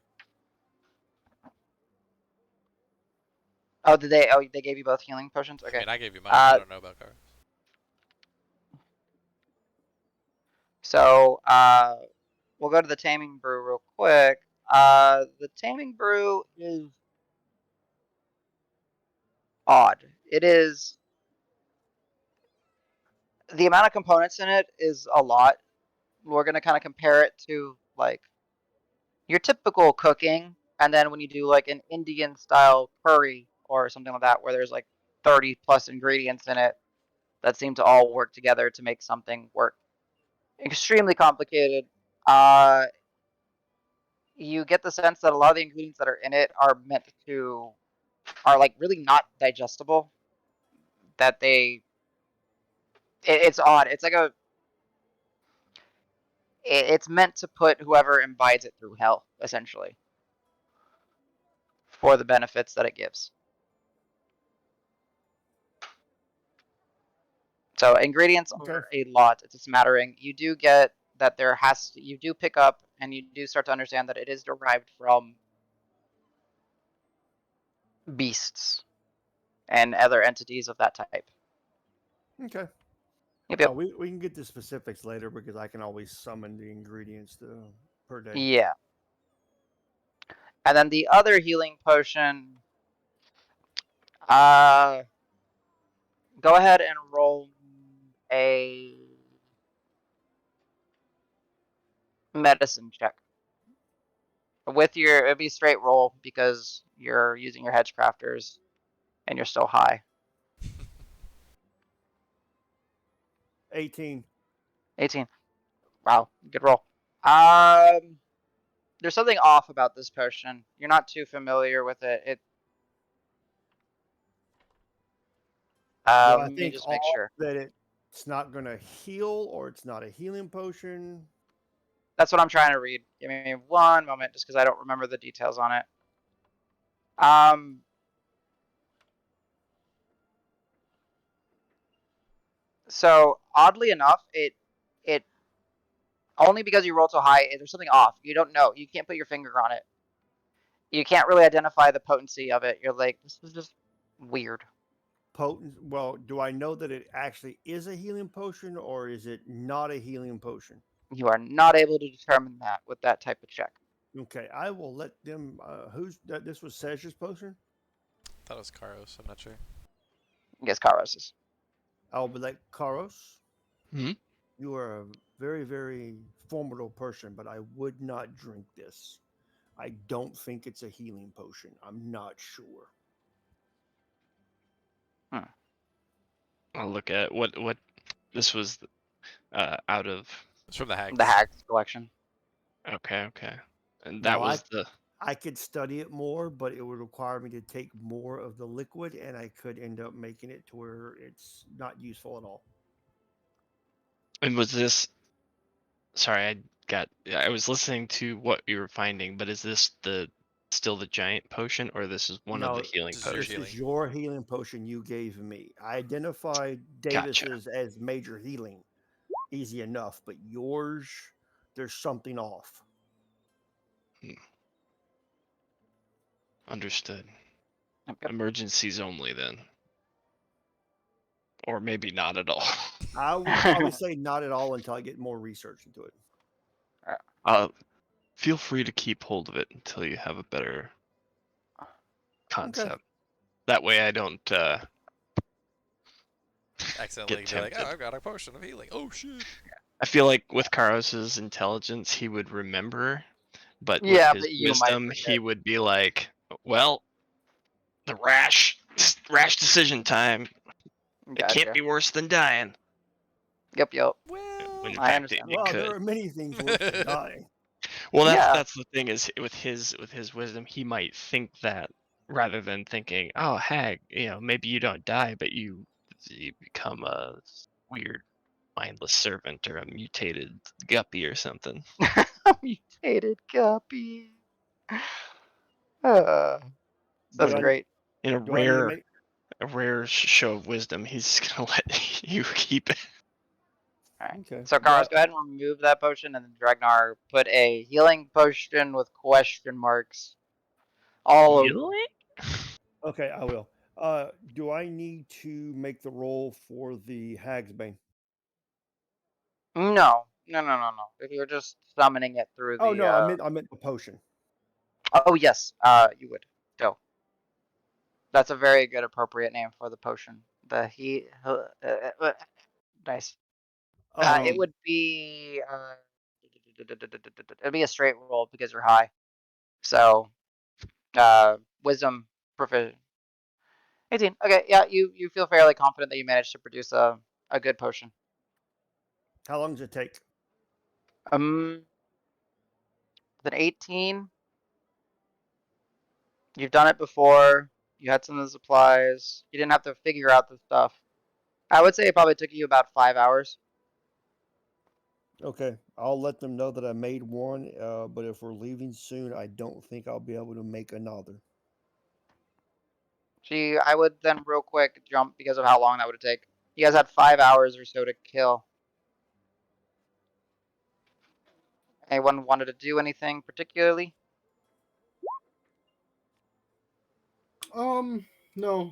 Oh, did they? Oh, they gave you both healing potions. I Okay. mean, I gave you mine. I don't know about Kara. So we'll go to the taming brew real quick. The taming brew is odd. It is the amount of components in it is a lot. We're gonna kind of compare it to like your typical cooking, and then when you do like an Indian style curry or something like that, where there's like 30 plus ingredients in it that seem to all work together to make something work. Extremely complicated. You get the sense that a lot of the ingredients that are in it are meant to are like really not digestible. That it's odd. It's like it's meant to put whoever imbibes it through hell, essentially, for the benefits that it gives. So ingredients are a lot. It's a smattering. You do get that you do pick up and you do start to understand that it is derived from beasts and other entities of that type. Okay. Yep, No, yep. we can get the specifics later because I can always summon the ingredients per day. Yeah. And then the other healing potion, go ahead and roll a medicine check. It'd be straight roll because you're using your hedge crafters and you're still high. 18. 18. Wow, good roll. There's something off about this potion. You're not too familiar with it. Do I Let me think just make all sure. that it's not going to heal or it's not a healing potion? That's what I'm trying to read. Give me one moment, just because I don't remember the details on it. So oddly enough, it only because you rolled so high, there's something off. You don't know. You can't put your finger on it. You can't really identify the potency of it. You're like, this is just weird. Potent. Well, do I know that it actually is a healing potion or is it not a healing potion? You are not able to determine that with that type of check. Okay, I will let them. Who's that? This was Sej's potion. That was Karos. I'm not sure. I guess Karos's. I'll be like Karos. Hmm? You are a very, very formidable person, but I would not drink this. I don't think it's a healing potion. I'm not sure. I'll look at what this was out of. It's from the Hags. The Hags collection. Okay, and that No, was the. I could study it more, but it would require me to take more of the liquid, and I could end up making it to where it's not useful at all. And was this? Sorry, I was listening to what you were finding, but is this still the giant potion, or this is one of the No, healing This is your this potions? healing. is your healing potion you gave me. I identified Davis's as major healing, easy enough, but yours, there's something off. Understood. Yep. Emergencies only then, or maybe not at all. I would probably say not at all until I get more research into it. Feel free to keep hold of it until you have a better concept. That way I don't Accidentally get be like, tempted. oh, I've got a potion of healing. Oh shit. I feel like with Karos's intelligence, he would remember, but Yeah, with but his you might wisdom, he forget. would be like, "Well, the rash decision time. It can't Gotcha. be worse than dying." Yep. Well, When in I fact understand. it Well, could. there are many things worse than dying. Well, Yeah. that's the thing is with his wisdom, he might think that rather than thinking, "Oh, hag, maybe you don't die, but you become a weird mindless servant or a mutated guppy or something." Mutated guppy. That's Do I- great. In a Do I need to rare make? show of wisdom, he's gonna let you keep it. All right. Okay. So, Karos, go ahead and remove that potion, and then Dragnar put a healing potion with question marks all over. Really? Okay, I will. Do I need to make the roll for the Hag's Bane? No. If you're just summoning it through Oh the no, I meant the potion. oh yes, you would go. That's a very good appropriate name for the potion. The he nice. It Um, would be it'd be a straight roll because you're high. So wisdom proficient 18. Okay, yeah, you feel fairly confident that you managed to produce a good potion. how long does it take? With an 18, you've done it before. You had some of the supplies. You didn't have to figure out the stuff. I would say it probably took you about 5 hours. Okay, I'll let them know that I made one. But if we're leaving soon, I don't think I'll be able to make another. Gee, I would then real quick jump because of how long that would take. You guys had 5 hours or so to kill. Anyone wanted to do anything particularly? No,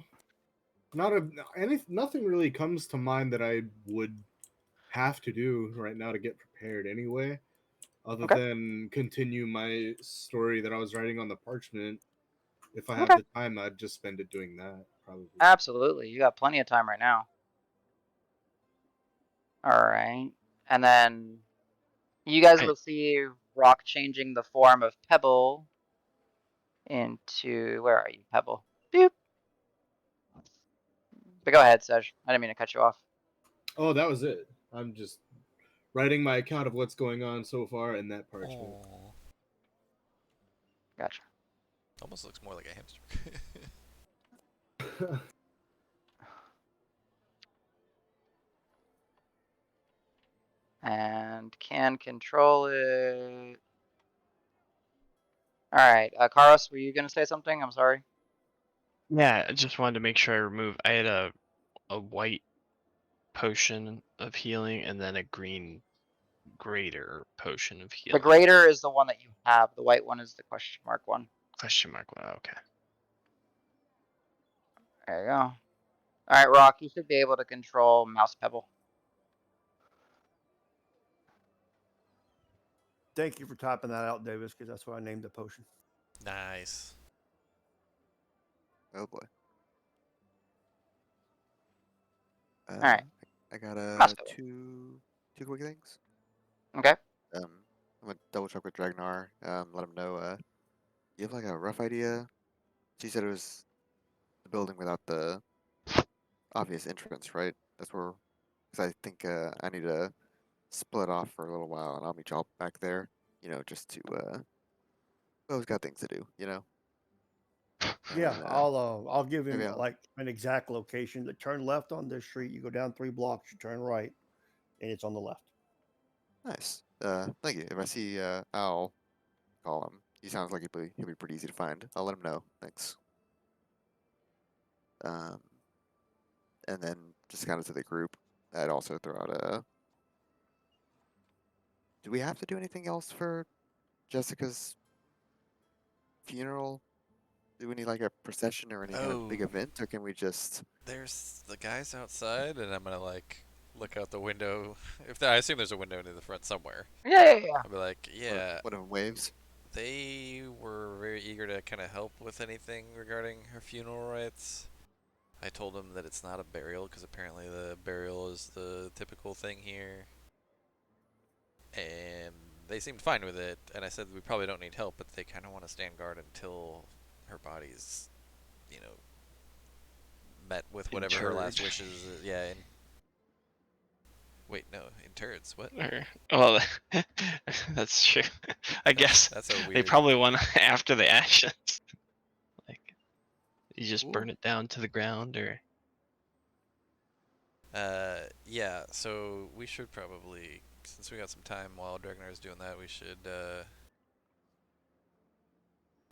not a nothing really comes to mind that I would have to do right now to get prepared anyway, other Okay. than continue my story that I was writing on the parchment. If I have Okay. the time, I'd just spend it doing that, probably. Absolutely. You got plenty of time right now. All right. And then you guys Right. will see Rock changing the form of Pebble into, where are you, Pebble? Doop. But go ahead, Sej. I didn't mean to cut you off. Oh, that was it. I'm just writing my account of what's going on so far in that parchment. Oh, Gotcha. almost looks more like a hamster. And can control it. All right. Karos, were you going to say something? I'm sorry. Yeah, I just wanted to make sure I remove. I had a white potion of healing and then a green greater potion of The healing. greater is the one that you have. The white one is the question mark one. Question mark one. Okay. There you go. All right, Rock, you should be able to control Mouse Pebble. Thank you for typing that out, Davis, because that's what I named the potion. Nice. Oh boy. All right, I got Mouse Pebble. two quick things. Okay. I'm gonna double check with Dragnar. Let him know. You have like a rough idea? She said it was the building without the obvious entrance, right? That's where. Because I think I need to split off for a little while, and I'll meet y'all back there. Just to always got things to do. Yeah, And I'll give maybe him I'll. like an exact location. To turn left on this street, you go down 3 blocks, you turn right, and it's on the left. Nice. Thank you. If I see Al, call him. He sounds like he'll be pretty easy to find. I'll let him know. Thanks. Um, and then just kind of to the group, I'd also throw out a. Do we have to do anything else for Jessica's funeral? Do we need like a procession or any kind of Oh, big event, or can we just? there's the guys outside, and I'm gonna like look out the window. I assume there's a window near the front somewhere. Yeah. I'll be like, What, yeah, what of waves? they were very eager to kind of help with anything regarding her funeral rites. I told them that it's not a burial because apparently the burial is the typical thing here, and they seemed fine with it. And I said we probably don't need help, but they kind of want to stand guard until her body's, you know, met with whatever her last Interred. wishes. Yeah. Wait, no, interreds. What? Or, well, that's true. I guess That's a they weird. probably want after the ashes. Like you just Ooh, burn it down to the ground, or Yeah. So we should probably, since we got some time while Dragnar is doing that, we should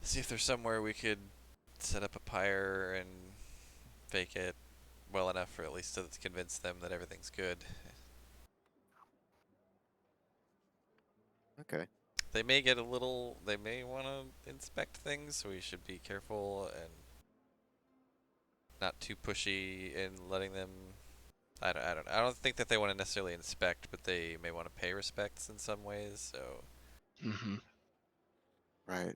see if there's somewhere we could set up a pyre and fake it well enough for at least to convince them that everything's good. okay. They may get a little. They may want to inspect things, so we should be careful and not too pushy in letting them. I don't know. I don't think that they want to necessarily inspect, but they may want to pay respects in some ways. So Hmm. Right.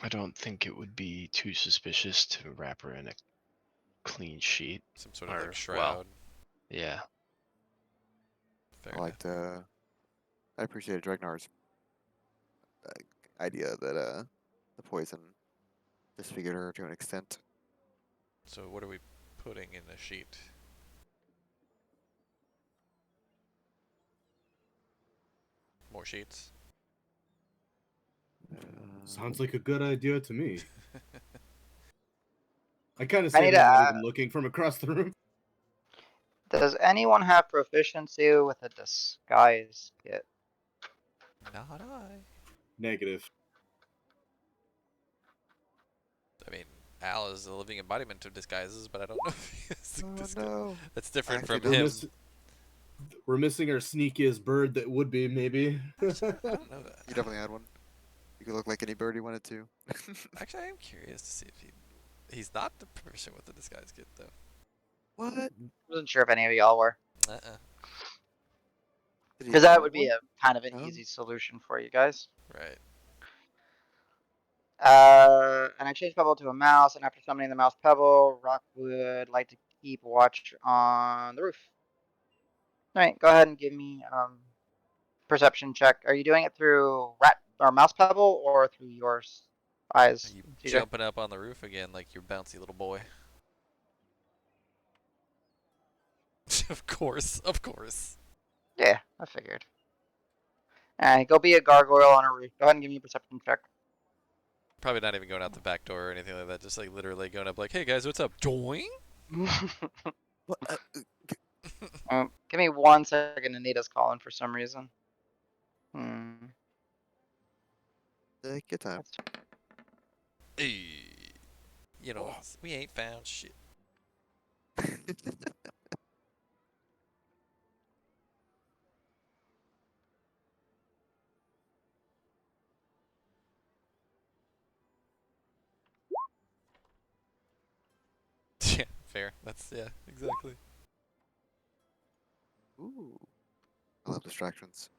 I don't think it would be too suspicious to wrap her in a clean sheet. some sort of like Or, shroud. well, yeah. Fair I enough. liked. I appreciated Dragnar's idea that the poison disfigured her to an extent. So what are we putting in the sheet? More sheets. Sounds like a good idea to me. I kind of I say need that, to not even looking from across the room. Does anyone have proficiency with a disguise kit? Not I. Negative. I mean, Al is a living embodiment of disguises, but I don't know if he has a Oh disguise. no! That's different Actually from We're, him. we're missing our sneakiest bird that would be, maybe. Actually, I don't know. You definitely had one. You could look like any bird you wanted to. Actually, I am curious to see if he's not the person with the disguise kit though. What? Wasn't sure if any of y'all were, Uh-uh. Did he because that own would be one? a kind of an No. easy solution for you guys. Right. And I changed Pebble to a mouse, and after summoning the mouse Pebble, Rock would like to keep watch on the roof. All right, go ahead and give me perception check. Are you doing it through rat or mouse Pebble or through your Are eyes, you CJ? jumping up on the roof again like your bouncy little boy? Of course, of course. Yeah, I figured. Alright, go be a gargoyle on a roof. Go ahead and give me a perception check. Probably not even going out the back door or anything like that. Just like literally going up like, hey guys, what's up? Doing? What? Give me 1 second. Anita's calling for some reason. Take your time. Hey. You know, we ain't found shit. Yeah, fair. That's, yeah, exactly. Ooh. I love distractions.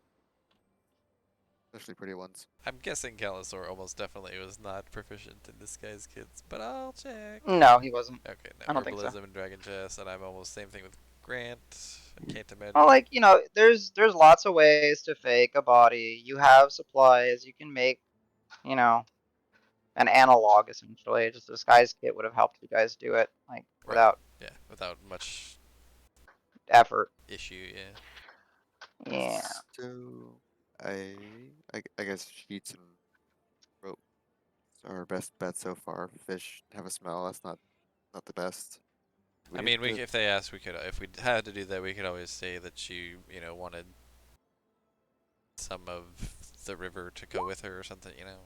Especially pretty ones. I'm guessing Calisaur almost definitely was not proficient in disguise kits, but I'll check. No, he wasn't. Okay, I no, don't think so. Herbalism and Dragon Chest, and I'm almost same thing with Grant. I can't imagine. Well, like, you know, there's lots of ways to fake a body. You have supplies. You can make, you know, an analog essentially. Just a disguise kit would have helped you guys do it, like, Right. without Yeah, without much effort. issue, yeah. Yeah. So I guess sheets and rope are our best bet so far. Fish have a smell. That's not the best. I mean, if they asked, we could, if we had to do that, we could always say that you know, wanted some of the river to go with her or something, you know.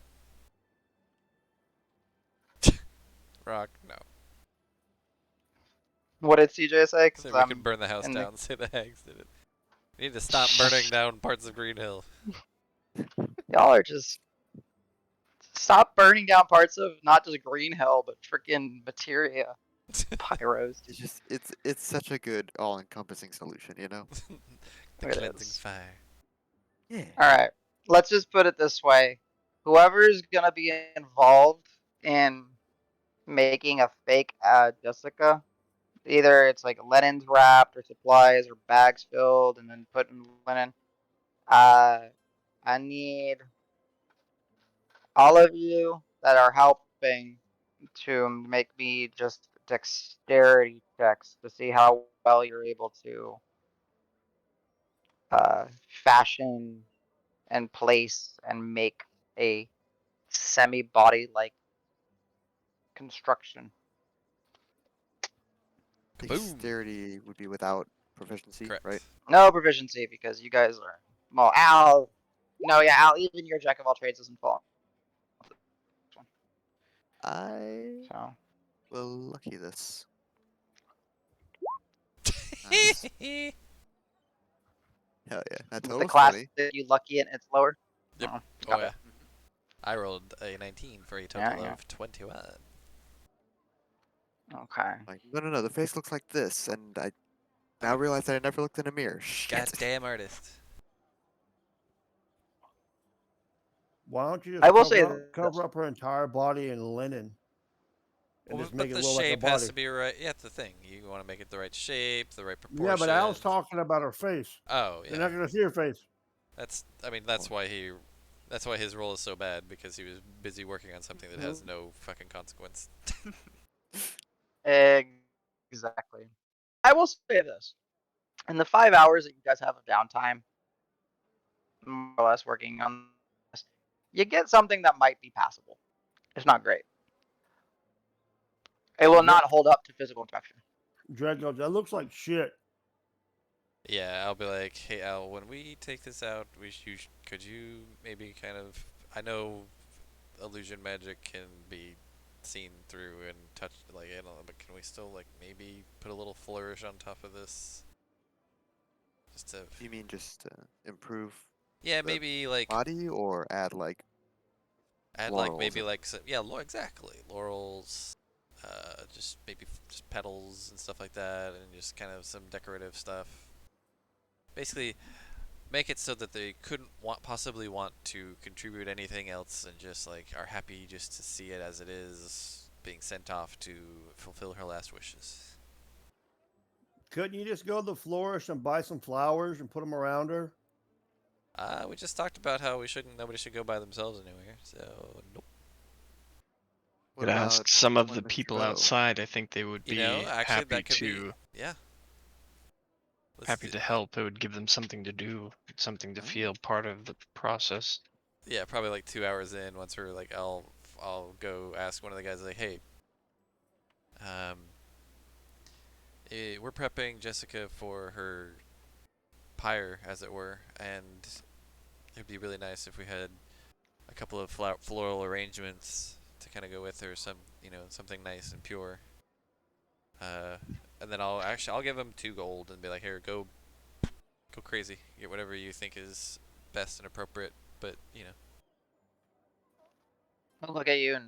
Rock, no. What did CJ say? So Because we could I'm burn the house in down and say the hags did it. We need to stop burning down parts of Green Hill. y'all are just stop burning down parts of not just Green Hill but freaking materia, pyros. It's such a good all-encompassing solution, you know. The It cleansing is. fire. Yeah. All right, let's just put it this way: whoever's gonna be involved in making a fake Jessica, either it's like linens wrapped or supplies or bags filled and then put in linen. Uh, I need all of you that are helping to make me just dexterity checks to see how well you're able to fashion and place and make a semi-body like construction. Kaboom! Dexterity would be without proficiency, Correct. right? No proficiency because you guys are well, Al. No, yeah, Al. Even your jack of all trades doesn't fall. I So will lucky this. Nice. Hell yeah. That with the total's class 20. that you lucky it, it's lower. Yep. Oh, Oh got yeah. it. I rolled a 19 for a Yeah, total yeah. of 21. Okay. Like, no, the face looks like this, and I now realize that I never looked in a mirror. Shit. Goddamn artist. Why don't you I just will say cover up her entire body in linen and Well, just but make it the look like a shape has body? to be right. Yeah, that's the thing. You want to make it the right shape, the right Yeah, but I was proportions. talking about her face. Oh You're yeah, not gonna see her face. that's why his role is so bad, because he was busy working on something that has no fucking consequence. exactly. I will say this: in the 5 hours that you guys have of downtime, more or less working on this, you get something that might be passable. It's not great. It will not hold up to physical inspection. Dredd goes, that looks like shit. Yeah, I'll be like, hey Al, when we take this out, could you maybe kind of, I know illusion magic can be seen through and touched, like, I don't know, but can we still, like, maybe put a little flourish on top of this? Just to, You mean just improve yeah, the maybe, like, body, or add like add, like, laurels maybe, and like, some, yeah, exactly, laurels, just maybe just petals and stuff like that, and just kind of some decorative stuff. Basically, make it so that they couldn't possibly want to contribute anything else, and just like are happy just to see it as it is, being sent off to fulfill her last wishes. Couldn't you just go to the florist and buy some flowers and put them around her? We just talked about how nobody should go by themselves anywhere, so nope. what Could ask about some of one the Mr. people Bo? outside. I think they would be Actually, happy that could be, to yeah. Let's do, help. It would give them something to do, something to feel part of the process. yeah, probably like 2 hours in, once we're like, I'll go ask one of the guys, like, hey, um, we're prepping Jessica for her pyre, as it were, and it'd be really nice if we had a couple of floral arrangements to kind of go with her, something nice and pure. And then I'll give him 2 gold and be like, here, go crazy, get whatever you think is best and appropriate, but He'll look at you and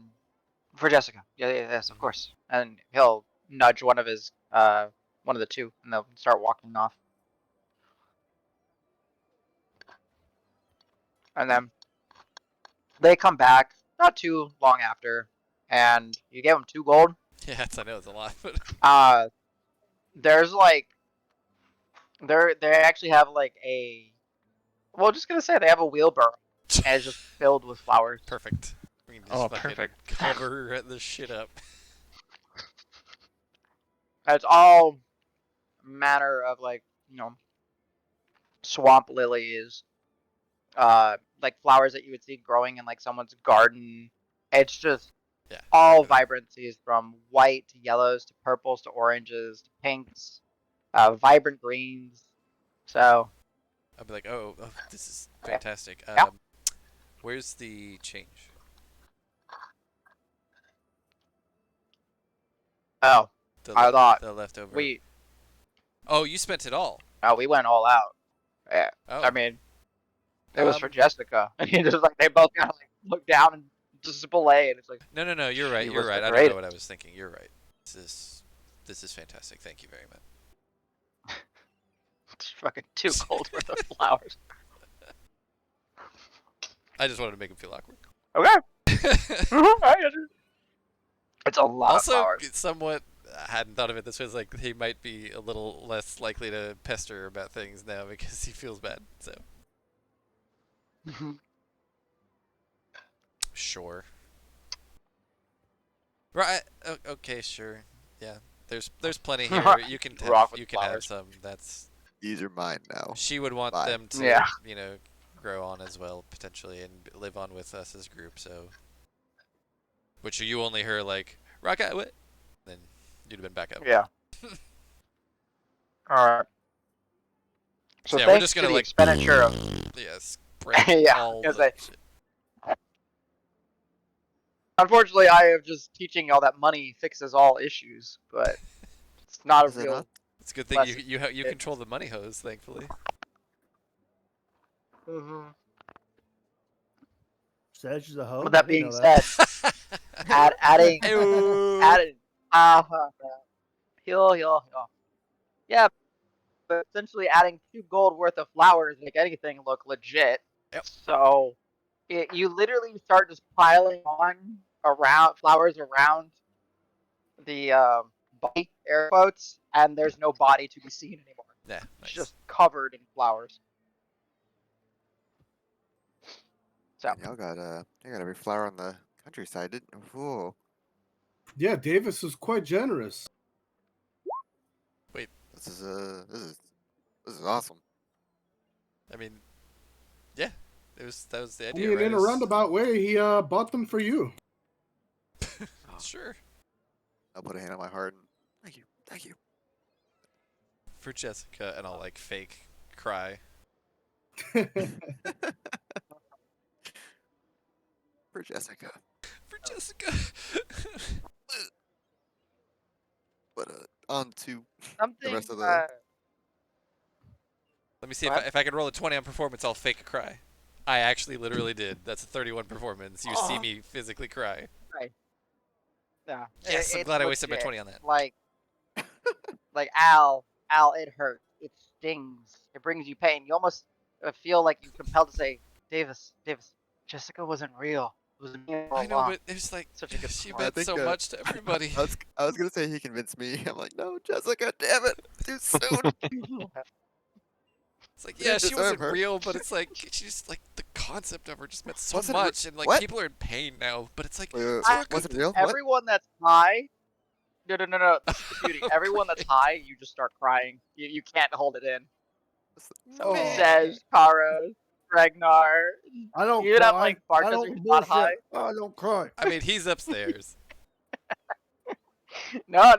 for Jessica. Yes, of course. And he'll nudge one of the two, and they'll start walking off. And then they come back not too long after, and you give them 2 gold. yeah, I know it's a lot, but There's like they actually have like well, just gonna say they have a wheelbarrow, and it's just filled with flowers. perfect. We can just Oh, fucking perfect. cover this shit up. It's all manner of like swamp lilies, like flowers that you would see growing in like someone's garden. It's just Yeah, all everything. vibrancies from white to yellows to purples to oranges to pinks, vibrant greens. So I'll be like, oh, this is yeah. fantastic. Yeah. Where's the change? Oh, I thought The leftover. we Oh, you spent it all. we went all out. Yeah. Oh. I mean, it was for Um, Jessica, and he just like they both kind of like look down and display, and it's like no, you're right. she You're was the right. I don't know greatest. what I was thinking. You're right. This is fantastic. Thank you very much. It's fucking 2 gold worth of flowers. I just wanted to make him feel awkward. Okay. I get it. It's a lot of Also, flowers. somewhat, I hadn't thought of it this way. It's like he might be a little less likely to pester about things now because he feels bad. So sure. Right. Okay. Sure. Yeah. There's plenty here. You can Rock with you can have flowers. some. That's These are mine now. she would want Bye. them to Yeah. grow on as well potentially and live on with us as a group. So, which you only hear like rock out what, then you'd have been back up. Yeah. All right. So Yeah, we're thanks just to gonna the like expenditure of spread yeah, all because the shit. unfortunately I have just teaching all that money fixes all issues, but it's not a Is it real not? It's a good thing lesson. you control the money hose, thankfully. Mm-hmm. Says she's a hoe. With that I didn't being know that. said, adding Ew. added Uh-huh. Heal. Yeah, but essentially adding 2 gold worth of flowers make anything look legit. Yep. So you literally start just piling on around flowers around the body, air quotes, and there's no body to be seen anymore. Yeah, It's nice. just covered in flowers. So Man, y'all got every flower on the countryside, didn't? Whoa. Yeah, Davis is quite generous. This is awesome. I mean, yeah, that was the I idea, mean, right? in It a was- roundabout way, he bought them for you. Sure. I'll put a hand on my heart and thank you. For Jessica, and I'll like fake cry. For Jessica. For Jessica. But on to the something. rest of the. Let me see Go ahead. if I can roll a 20 on performance, I'll fake a cry. I actually literally did. That's a 31 performance. You see me physically cry. Yeah. Yes, I'm it's glad I wasted my legit. 20 on that. Like Al, it hurts. It stings. It brings you pain. You almost feel like you're compelled to say, Davis, Jessica wasn't real. It was me all I know, along. but it's like Such a good she point. I meant think, so much to everybody. I was gonna say he convinced me. I'm like, no, Jessica, damn it, too soon. It's like, You yeah, didn't she deserve wasn't her. real, but it's like she just like the concept of her just meant so Wasn't re- much, and like what? people are in pain now. But it's like, Wait, wait, it's not good wasn't to- real? What? Everyone that's high. No. This is the beauty. Everyone that's high, you just start crying. You can't hold it in. Oh. Says Karos, Ragnar. I don't Even cry. at like I Barkers don't who's not bullshit. high. I don't cry. I mean, he's upstairs. No.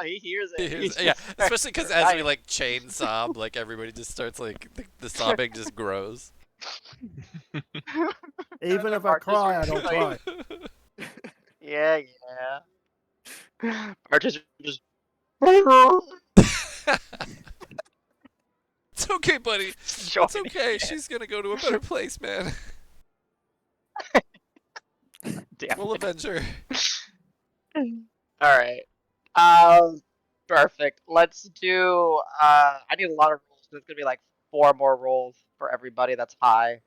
He hears it. He's- He yeah, just especially because starts as we crying. like chain sob, like everybody just starts like the sobbing just grows. Even if I Barkers cry, are I don't like- cry. Yeah. Barkers are just. It's okay, buddy. It's joining okay. in. She's gonna go to a better place, man. Damn. We'll avenge her. All right. Perfect. Let's do. I need a lot of rolls. There's gonna be like 4 more rolls for everybody that's high.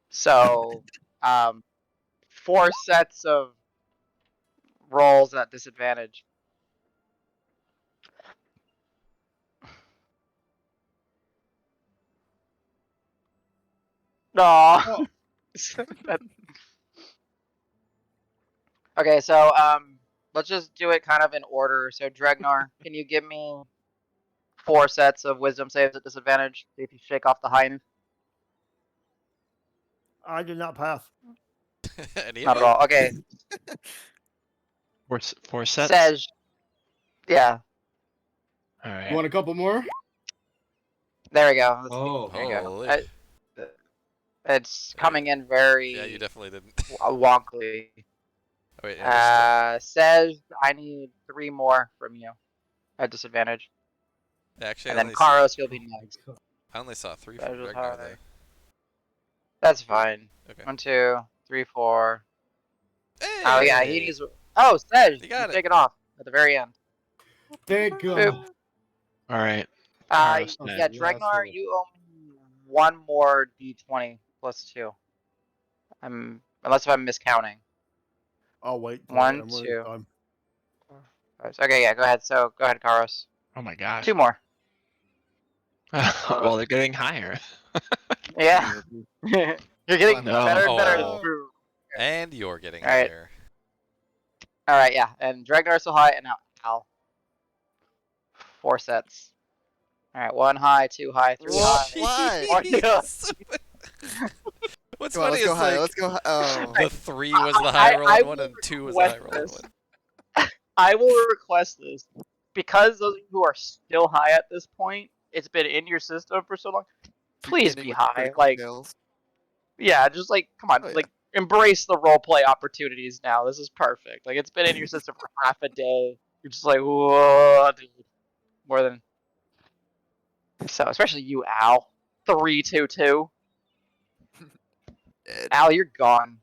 So, 4 sets of rolls at disadvantage. No. Okay, so let's just do it kind of in order. So Dregnar, can you give me 4 sets of wisdom saves at disadvantage? See if you shake off the highness. I did not pass. Any Not of at you? all. Okay. Four sets. Sej. Yeah. All You right. want a couple more? There we go. Oh. There you go. Holy. It's coming in very Yeah, you definitely didn't. wonkily. Oh, wait, yeah, Sej, I need 3 more from you at disadvantage. actually, And I then only, saw, Karos, you'll be next. I only saw 3 That from was Ragnar high. there. That's fine. Okay. 1, 2, 3, 4. Hey! Oh yeah, he needs. Oh, Sej, You got it. take it off at the very end. Thank God. Boop. All right. Uh, Karos yeah, next. Dregnar, roll. you owe me 1 more d20 plus 2. Unless if I'm miscounting. I'll wait. till 1, I'm really 2. done. Okay, yeah, go ahead. So go ahead, Karos. Oh my gosh. 2 more. Well, they're getting higher. Yeah, you're getting No. better and better. Oh. Through. And you're getting All right. higher. All right, yeah, and Dragnar's so high, and now Al. 4 sets. All right, 1 high, 2 high, 3 Whoa, high. why? Jeez. What's Come on, funny let's go is high. like Let's go high. Oh. the 3 was the high I rolling one, will and 2 was the high request rolling this. one. I will request this because those of you who are still high at this point, it's been in your system for so long. Please Beginning be with the high. critical Like, fails. yeah, just like, come on, Oh, yeah. like, embrace the roleplay opportunities now. This is perfect. Like, it's been in your system for half a day. You're just like, whoa, dude. More than. So, especially you, Al. 3-2-2. Dead. Al, you're gone.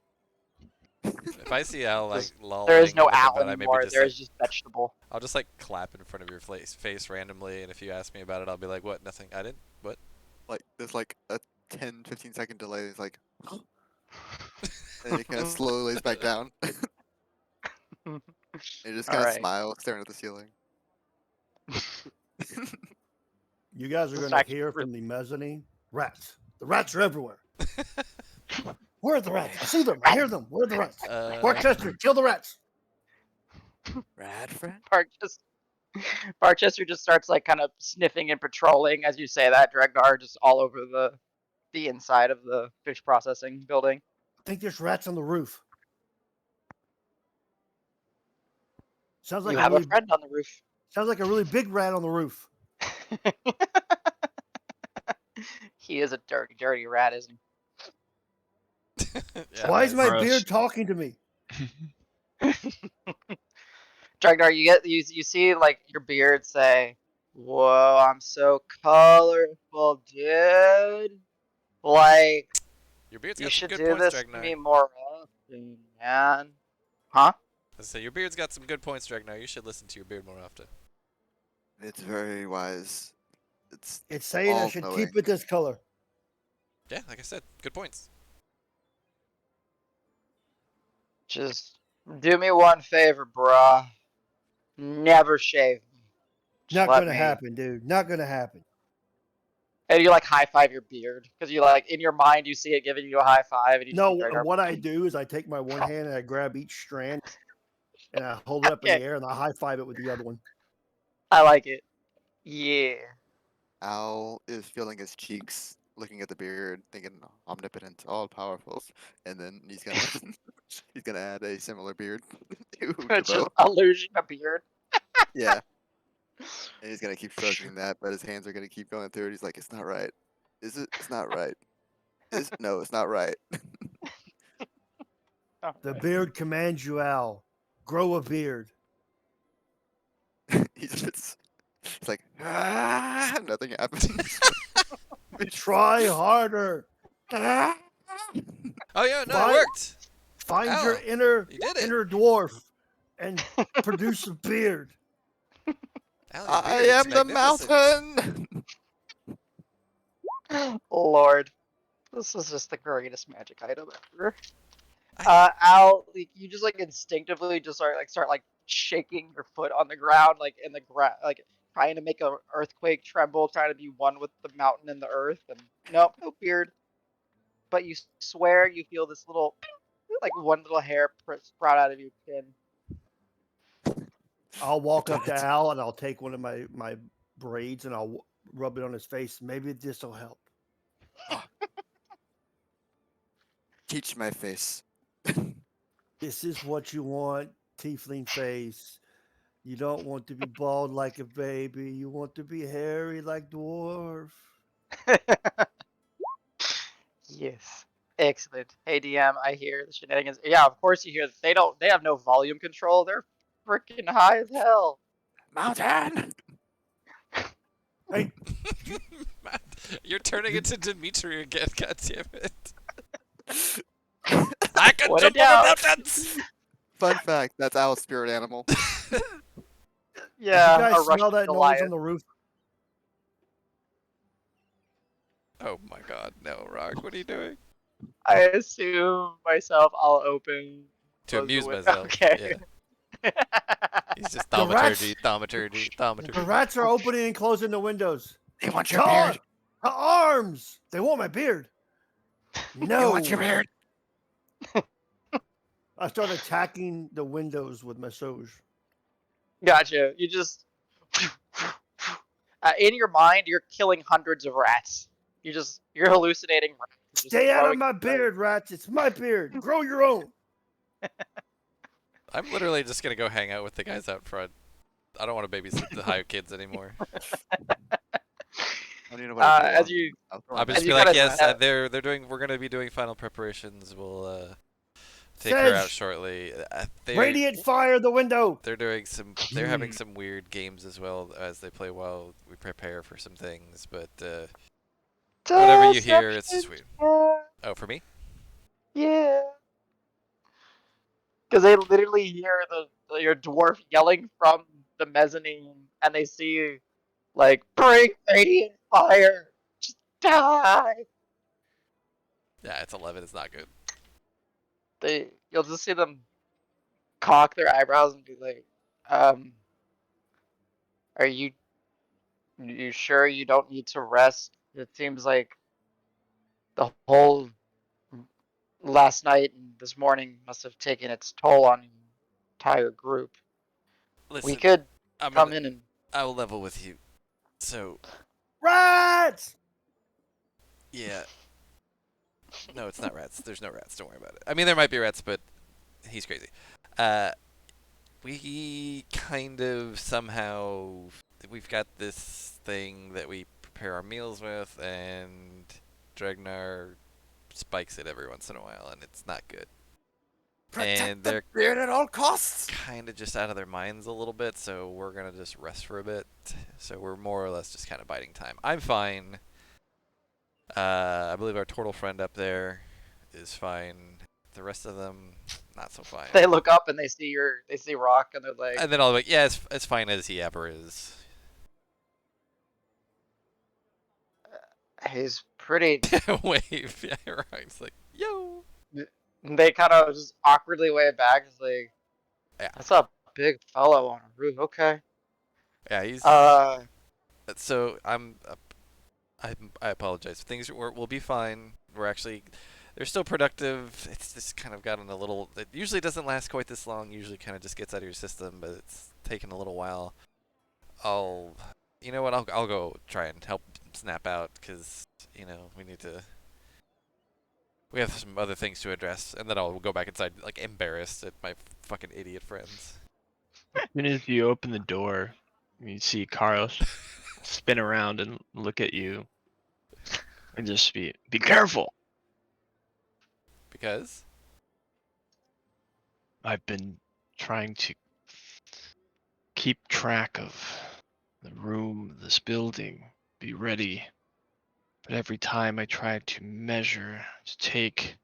If I see Al like Just- lolling there is no looking owl about it, I maybe anymore. just There like is just vegetable. I'll just like clap in front of your face randomly, and if you ask me about it, I'll be like, "What? Nothing. I didn't. What?" Like there's like a 10-15 second delay. It's like, and it kind of slowly lays back down. And you just All kind of right. smile, staring at the ceiling. You guys are This going to actually hear really- from the mezzanine. Rats. The rats are everywhere. Where are the rats? I see them. I hear them. Where are the rats? Barchester, kill the rats. Rad friend. Barchester just starts like kind of sniffing and patrolling as you say that. Dregnar just all over the inside of the fish processing building. I think there's rats on the roof. Sounds like You a have really, a friend on the roof. sounds like a really big rat on the roof. He is a dirty, dirty rat, isn't Yeah, Why is nice. my Gross. beard talking to me? he? Dregnar, you see like your beard say, "Whoa, I'm so colorful, dude." Like Your beard's you got some should good do points, this for Dregnar. me more often, man. Huh? I say your beard's got some good points, Dregnar. You should listen to your beard more often. It's very wise. It's It's saying I all should knowing. keep it this color. Yeah, like I said, good points. Just do me one favor, bruh. Never shave me. Just Not let gonna me. happen, dude. Not gonna happen. And you like high five your beard because you like in your mind you see it giving you a high five, and you No, see Dregnar. what I do is I take my one hand and I grab each strand and I hold it up in Okay. the air and I high five it with the other one. I like it. Yeah. Al is feeling his cheeks, looking at the beard, thinking omnipotent, all powerful, and then he's gonna he's gonna add a similar beard to It's just Devo. illusion of beard. Yeah, and he's gonna keep stroking that, but his hands are gonna keep going through it. He's like, "It's not right. Is it? It's not right. No, it's not right." The beard commands you, Al. Grow a beard. It's like nothing happens. Try harder. Oh yeah, no, Fine. it worked. Find your Al, inner you did it. inner dwarf and produce a beard. Al, your I beard, it's am the magnificent. mountain. Lord, this is just the greatest magic item ever. I- Al, like, you just like instinctively just start like shaking your foot on the ground, like in the ground, like trying to make an earthquake tremble, trying to be one with the mountain and the earth. And nope, no beard. But you swear you feel this little, like one little hair sprout out of your chin. I'll walk up to Al and I'll take one of my braids and I'll rub it on his face. Maybe this will help. Teach my face. This is what you want, tiefling face. You don't want to be bald like a baby. You want to be hairy like dwarf. Yes. Excellent. Hey DM, I hear the shenanigans. Yeah, of course you hear that they have no volume control. They're freaking high as hell. Mountain. Hey, Matt, you're turning into Dimitri again. God damn it! I can What a jump over doubt. mountains. Fun fact: that's Al's spirit animal. Yeah, you a guys smell Russian that noise Goliath. on the roof? Oh my God, no, Rock, what are you doing? I assume myself I'll open To close the amuse window. myself. Okay. Yeah. He's just The rats- thaumaturgy. The rats are opening and closing the windows. They want your The beard. arms! They want my beard. They No. want your beard. I start attacking the windows with my Soj. Gotcha. You just in your mind you're killing hundreds of rats. You're hallucinating rats. You're just Stay out of throwing my them beard, rats. It's my beard. Grow your own. I'm literally just gonna go hang out with the guys out front. I don't want to babysit the high kids anymore. I don't even know what to do as on- you I'll throw I'll on just As be you like, kinda yes, step- we're gonna be doing final preparations. We'll take her out Sedge! shortly. Radiant fire the window. They're having some weird games as well as they play while we prepare for some things. But whatever you hear, it's just weird. Yeah. Oh, for me? Yeah. because they literally hear your dwarf yelling from the mezzanine, and they see like bring radiant fire, just die. Yeah, it's 11. It's not good. You'll just see them cock their eyebrows and be like, are you sure you don't need to rest? It seems like the whole last night and this morning must have taken its toll on the entire group. We Listen, could I'm come gonna. in and I will level with you. So Rats! yeah. No, it's not rats. There's no rats. Don't worry about it. I mean, there might be rats, but he's crazy. Uh, we kind of somehow we've got this thing that we prepare our meals with, and Dregnar spikes it every once in a while, and it's not good. Protect the they're beard at all costs. kind of just out of their minds a little bit, so we're gonna just rest for a bit. So we're more or less just kind of biding time. I'm fine. I believe our turtle friend up there is fine. The rest of them, not so fine. they look up and they see Rock and they're like, And then I'll be like, yeah, it's as fine as he ever is. he's pretty. Wave, yeah, right. It's like, yo. They kind of just awkwardly wave back. It's like, Yeah, that's a big fellow on a roof. Okay. yeah, he's. Uh, So I apologize. Things will be fine. We're actually, they're still productive. It's just kind of gotten a little. It usually doesn't last quite this long. Usually, kind of just gets out of your system, but it's taken a little while. You know what? I'll go try and help snap out because we have some other things to address, and then I'll go back inside like embarrassed at my fucking idiot friends. As soon as you open the door, you see Carlos spin around and look at you and just be careful. Because I've been trying to keep track of the room of this building, be ready. But every time I try to measure, to take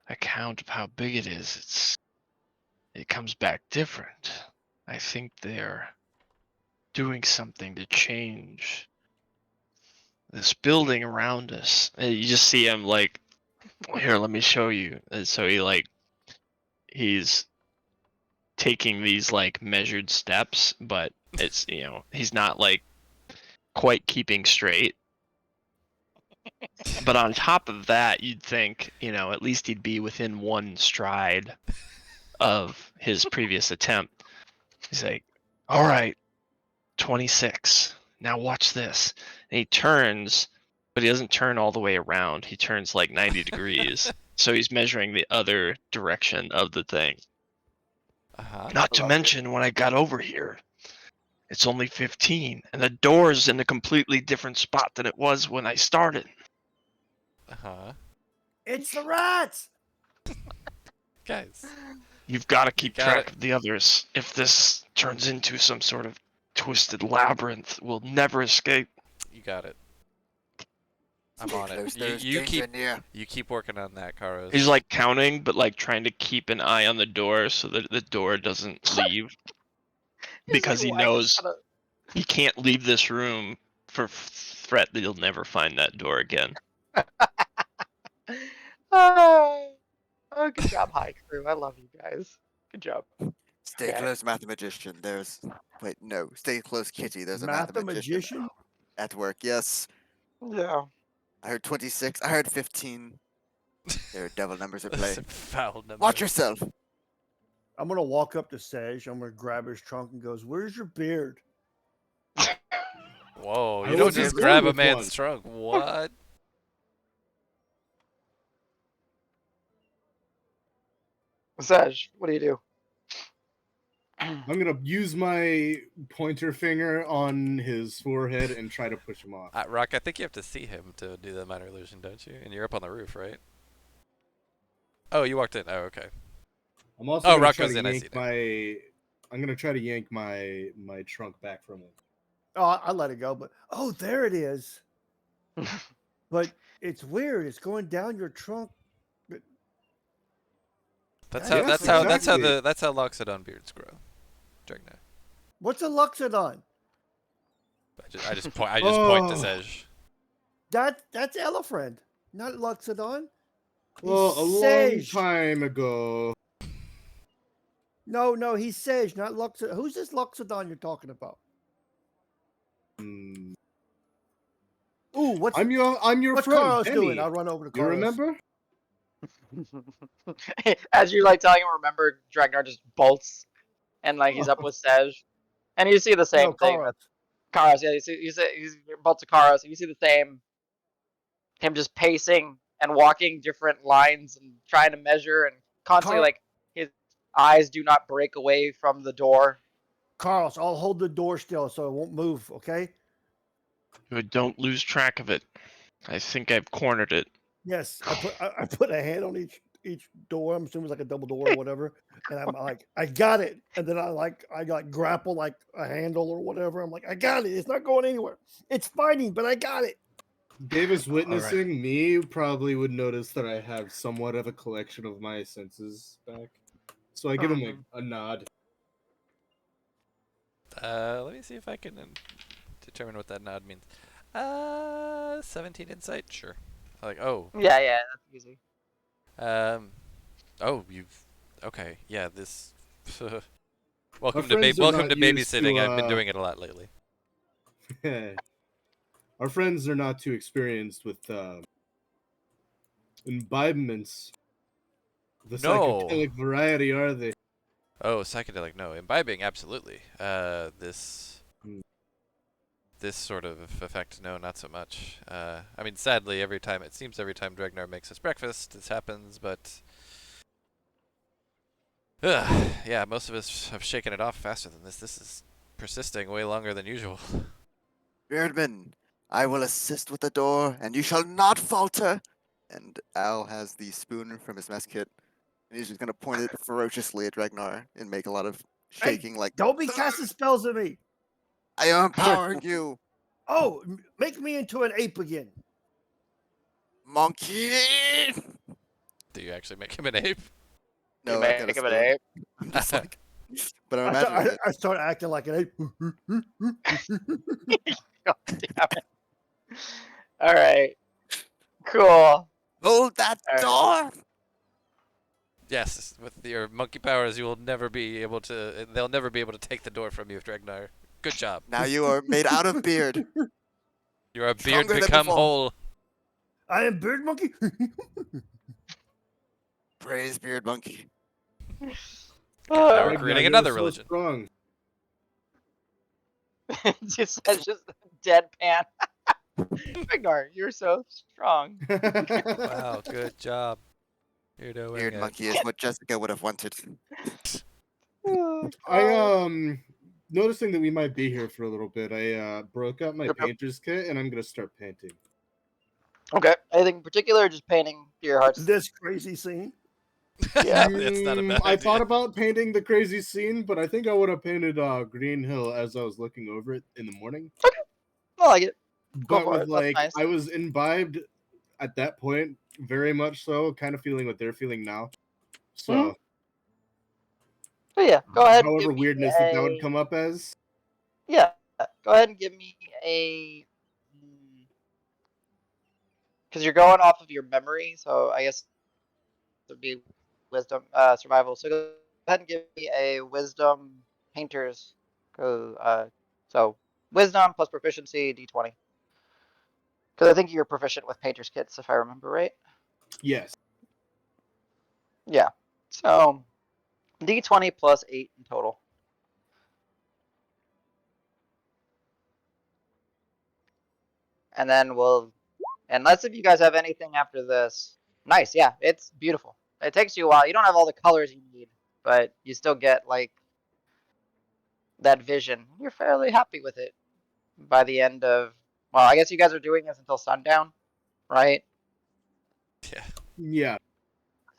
account of how big it is, it comes back different. I think they're doing something to change this building around us. And you just see him like, here, let me show you. And so he's taking these like measured steps, but it's he's not like quite keeping straight. But on top of that, you'd think at least he'd be within one stride of his previous attempt. He's like, all right, 26. Now watch this. And he turns, but he doesn't turn all the way around. He turns like 90 degrees. So he's measuring the other direction of the thing. Not to mention, when I got over here, it's only 15, and the door's in a completely different spot than it was when I started. It's the rats! Guys, You've got to keep got track it. of the others. If this turns into some sort of twisted labyrinth, we'll never escape. You got it. I'm Stay on close, it. there's You danger keep near. you keep working on that, Karos. He's like counting, but like trying to keep an eye on the door so that the door doesn't leave. Because he knows he can't leave this room for threat that he'll never find that door again. oh, good job, High Crew. I love you guys. Good job. Stay Okay. close, Mathemagician. Wait, no. Stay close, Kitty. There's a Mathemagician? Mathemagician at work. Yes. Yeah. I heard 26. I heard 15. There are devil numbers at play. Some foul numbers. Watch yourself. I'm gonna walk up to Sage. I'm gonna grab his trunk and goes, "Where's your beard?" Whoa, I you don't was just just grab going a with man's one. trunk. What? Saj, what do you do? I'm gonna use my pointer finger on his forehead and try to push him off. Rock, I think you have to see him to do the minor illusion, don't you? And you're up on the roof, right? Oh, you walked in. Oh, okay. I'm also Oh, gonna Rock try goes to in, I yank see now. my. I'm gonna try to yank my trunk back from him. Oh, I let it go, but there it is. But it's weird. It's going down your trunk. But That's Yes, how. That's how. That's how exactly. the. That's how Loxodon beards grow. Dragna. What's a Luxodon? I just point. I just point to Oh, Sej. That's Elefriend, not Luxodon. He's well, a long Sage. time ago. No, he's Sage, not Luxodon. Who's this Luxodon you're talking about? Hmm, Ooh, what's I'm your what's friend, Carlos doing? Penny. I'll run over to You Carlos. remember? As you're like telling him, remember, Dragnar just bolts and like he's up with Sej, and you see the same No, thing Carlos. that Karas. Yeah, you see he's bolts to Karas, and you see the same him just pacing and walking different lines and trying to measure and constantly like his eyes do not break away from the door. Carlos, I'll hold the door still so it won't move. Okay. But don't lose track of it. I think I've cornered it. Yes, I put a hand on each door. I'm assuming it's like a double door or whatever, and I'm like, I got it. And then I like grapple like a handle or whatever. I'm like, I got it. It's not going anywhere. It's fighting, but I got it. Davis All right. witnessing me probably would notice that I have somewhat of a collection of my senses back. So I give him a nod. Let me see if I can determine what that nod means. 17 insight, sure. Like, oh, Yeah, that's easy. oh, you've, okay, yeah, this. Our welcome friends are welcome to not used babysitting. to, I've been doing it a lot lately. Our friends are not too experienced with imbibements of the No. psychedelic variety, are they? Oh, psychedelic, no. Imbibing, absolutely. This Hmm. this sort of effect, no, not so much. I mean, sadly, every time Dregnar makes us breakfast, this happens, but yeah, most of us have shaken it off faster than this. This is persisting way longer than usual. Beardman, I will assist with the door, and you shall not falter. And Al has the spoon from his mess kit, and he's just gonna point it ferociously at Ragnar and make a lot of Hey, shaking, like don't be casting spells at me. I am empowering you, Oh, make me into an ape again. monkey. Do you actually make him an ape? You No, I got a make him an spoon. ape. I'm just like, but I'm I start, imagining I, it. I start acting like an ape. God damn it. All right. Cool. All Hold that right. door. Yes, with your monkey powers, you will never be able to. They'll never be able to take the door from you, Dregnar. Good job. Now you are made out of beard, You're a beard stronger than become before. whole. I am Bird Monkey. Praise beard monkey. Now we're Ragnar, creating you're another so religion. strong. just deadpan. Ragnar, you're so strong. Wow, good job. You're doing Beard it. monkey is what Jessica would have wanted. I noticing that we might be here for a little bit. I broke out my Yep. painter's kit and I'm gonna start painting. Okay. Anything in particular, or just painting to your heart's This crazy scene. Yeah. That's not a bad I thought idea. about painting the crazy scene, but I think I would have painted Green Hill as I was looking over it in the morning. I like it. Go But for with it. That's like nice. I was imbibed at that point, very much so, kind of feeling what they're feeling now. So Mhm. But yeah, go ahead and give however me weirdness that would come up as. yeah. Go ahead and give me a because you're going off of your memory, so I guess it would be wisdom, survival. So go ahead and give me a wisdom painters. So wisdom plus proficiency d20. Because I think you're proficient with painters kits, if I remember right. Yes. Yeah. So d20 plus 8 in total. And then unless if you guys have anything after this. Nice, yeah, it's beautiful. It takes you a while. You don't have all the colors you need, but you still get like that vision. You're fairly happy with it by the end of. Well, I guess you guys are doing this until sundown, right? Yeah. Yeah.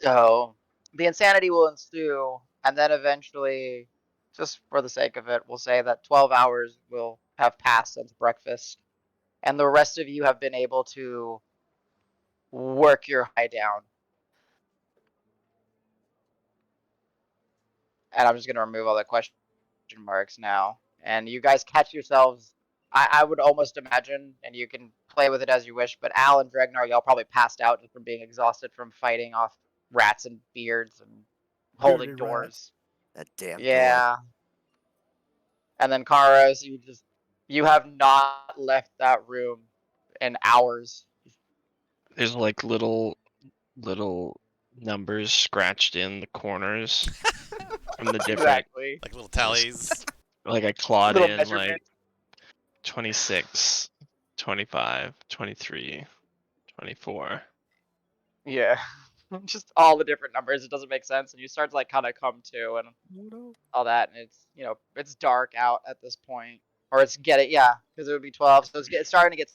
So the insanity will ensue, and then eventually, just for the sake of it, we'll say that 12 hours will have passed since breakfast, and the rest of you have been able to work your high down. And I'm just gonna remove all the question marks now. And you guys catch yourselves. I would almost imagine, and you can play with it as you wish, but Al and Dregnar, y'all probably passed out just from being exhausted from fighting off rats and beards and holding Bearded rat. doors. That damn door. Yeah. And then Karos, you have not left that room in hours. There's like little numbers scratched in the corners from the different, Exactly. Like little tallies. like I clawed Little in measurement. like 26, 25, 23, 24. Yeah. Just all the different numbers. It doesn't make sense. And you start to like kind of come to and all that. And it's, it's dark out at this point. Or it's yeah, because it would be 12. So it's starting to get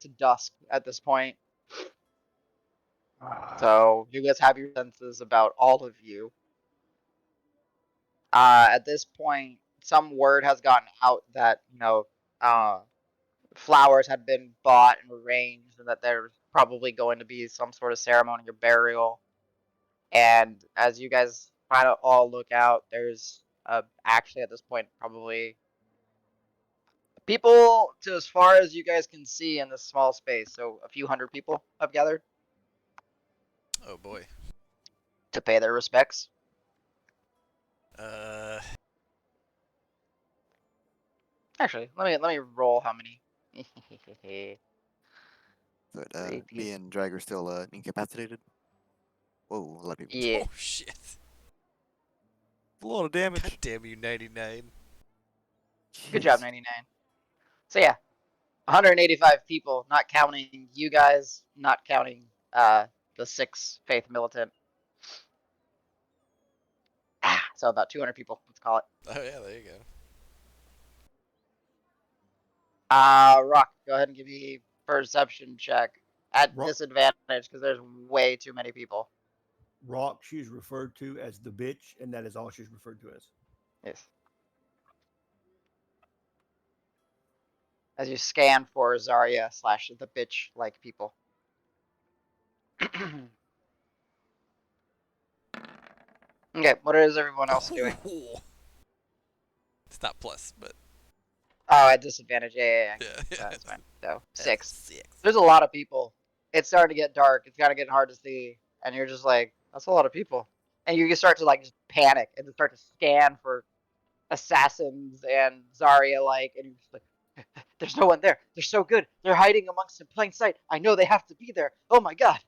to dusk at this point. So you guys have your senses about all of you. At this point, some word has gotten out that, flowers had been bought and arranged and that there's probably going to be some sort of ceremony or burial. And as you guys kind of all look out, there's actually at this point probably people to as far as you guys can see in this small space. So a few hundred people have gathered Oh boy. to pay their respects. Actually, let me roll how many. But Three, me and Drag are still incapacitated. Whoa, a lot of people. yeah. Oh shit. A lot of damage. God damn you, 99. Good job, Jeez. 99. So yeah, 185 people, not counting you guys, not counting the 6 faith militant. So about 200 people, let's call it. Oh yeah, there you go. Rock, go ahead and give me perception check at Rock. disadvantage because there's way too many people. Rock, she's referred to as the bitch, and that is all she's referred to as. Yes. As you scan for Zarya / the bitch like people. Okay, what is everyone else doing? It's not plus, but Oh, at disadvantage. Yeah. yeah. That's fine. So That's 6. 6. There's a lot of people. It's starting to get dark. It's kind of getting hard to see, and you're just like, that's a lot of people, and you start to like just panic and start to scan for assassins and Zarya like, and you're just like, there's no one there. They're so good. They're hiding amongst in plain sight. I know they have to be there. Oh my god,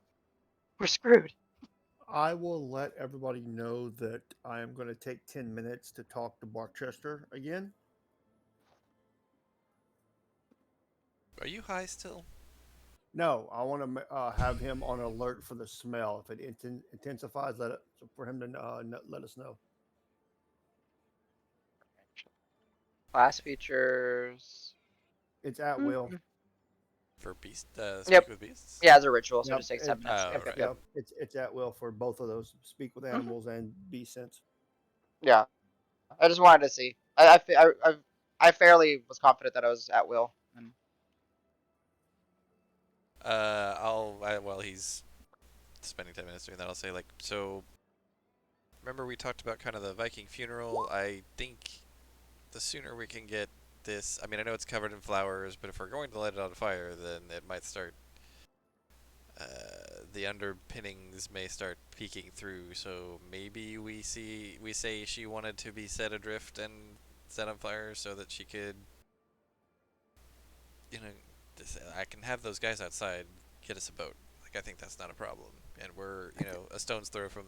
we're screwed. I will let everybody know that I am going to take 10 minutes to talk to Barchester again. Are you high still? No, I want to have him on alert for the smell. If it intensifies, for him to let us know. Class features. It's at will. For beast Yep. speak with beasts? Yeah, as a ritual, so Yep, just take 7 minutes. Oh, Yep, right. yep. It's at will for both of those. Speak with animals and be sense. Yeah. I just wanted to see. I fairly was confident that I was at will. And While he's spending 10 minutes doing that, I'll say, like, so, remember we talked about kind of the Viking funeral? I think the sooner we can get this, I mean, I know it's covered in flowers, but if we're going to light it on fire, then it might start, the underpinnings may start peeking through, so maybe we say she wanted to be set adrift and set on fire so that she could, I can have those guys outside get us a boat. Like, I think that's not a problem, and we're a stone's throw from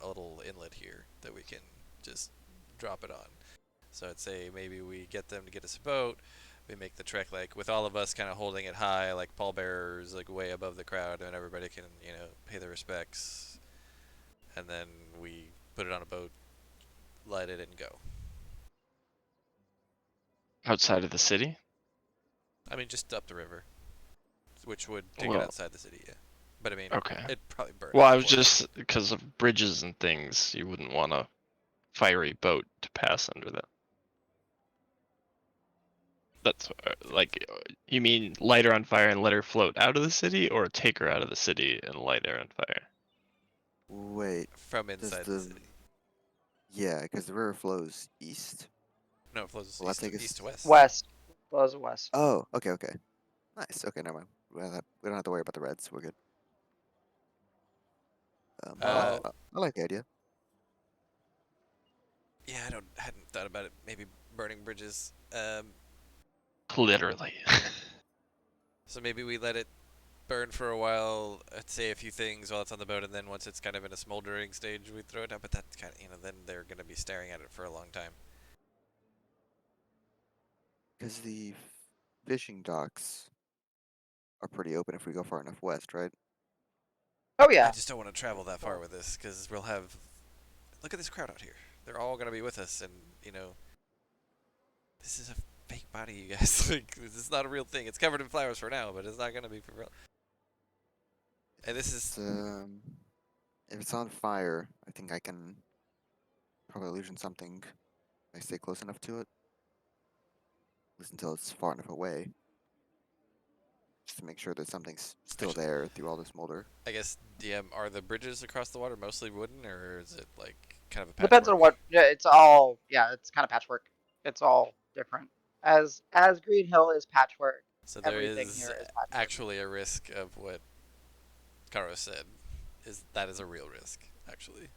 a little inlet here that we can just drop it on. So I'd say maybe we get them to get us a boat. We make the trek like with all of us kind of holding it high, like pallbearers, like way above the crowd, and everybody can pay their respects. And then we put it on a boat, light it, and go. Outside of the city? I mean, just up the river, which would take it Well, outside the city, yeah. But I mean, okay. it'd probably burn. Well, up I was before. just because of bridges and things, you wouldn't want a fiery boat to pass under that. That's you mean light her on fire and let her float out of the city, or take her out of the city and light her on fire? Wait. From inside the city. Yeah, because the river flows east. No, it flows Will that take east to us? west. West. Flows west. Oh, okay, okay. Nice. Okay, never mind. We don't have to worry about the reds. We're good. Uh, I like the idea. yeah, hadn't thought about it. Maybe burning bridges. Literally. So maybe we let it burn for a while, say a few things while it's on the boat, and then once it's kind of in a smoldering stage, we throw it out. But that's kind of, then they're gonna be staring at it for a long time. Because the fishing docks are pretty open if we go far enough west, right? Oh I yeah. just don't want to travel that far with this because we'll have. Look at this crowd out here. They're all gonna be with us, and this is a fake body, you guys. Like, this is not a real thing. It's covered in flowers for now, but it's not gonna be for real. And this It's, is if it's on fire, I think I can probably illusion something if I stay close enough to it. At least until it's far enough away. Just to make sure that something's still Actually, there through all this molder. I guess, DM, are the bridges across the water mostly wooden, or is it like kind of a Depends patchwork? on what. Yeah, it's all. Yeah, it's kind of patchwork. It's all different. As Green Hill is patchwork, So there everything is here is patchwork. actually a risk of what Karo said. That is a real risk, actually.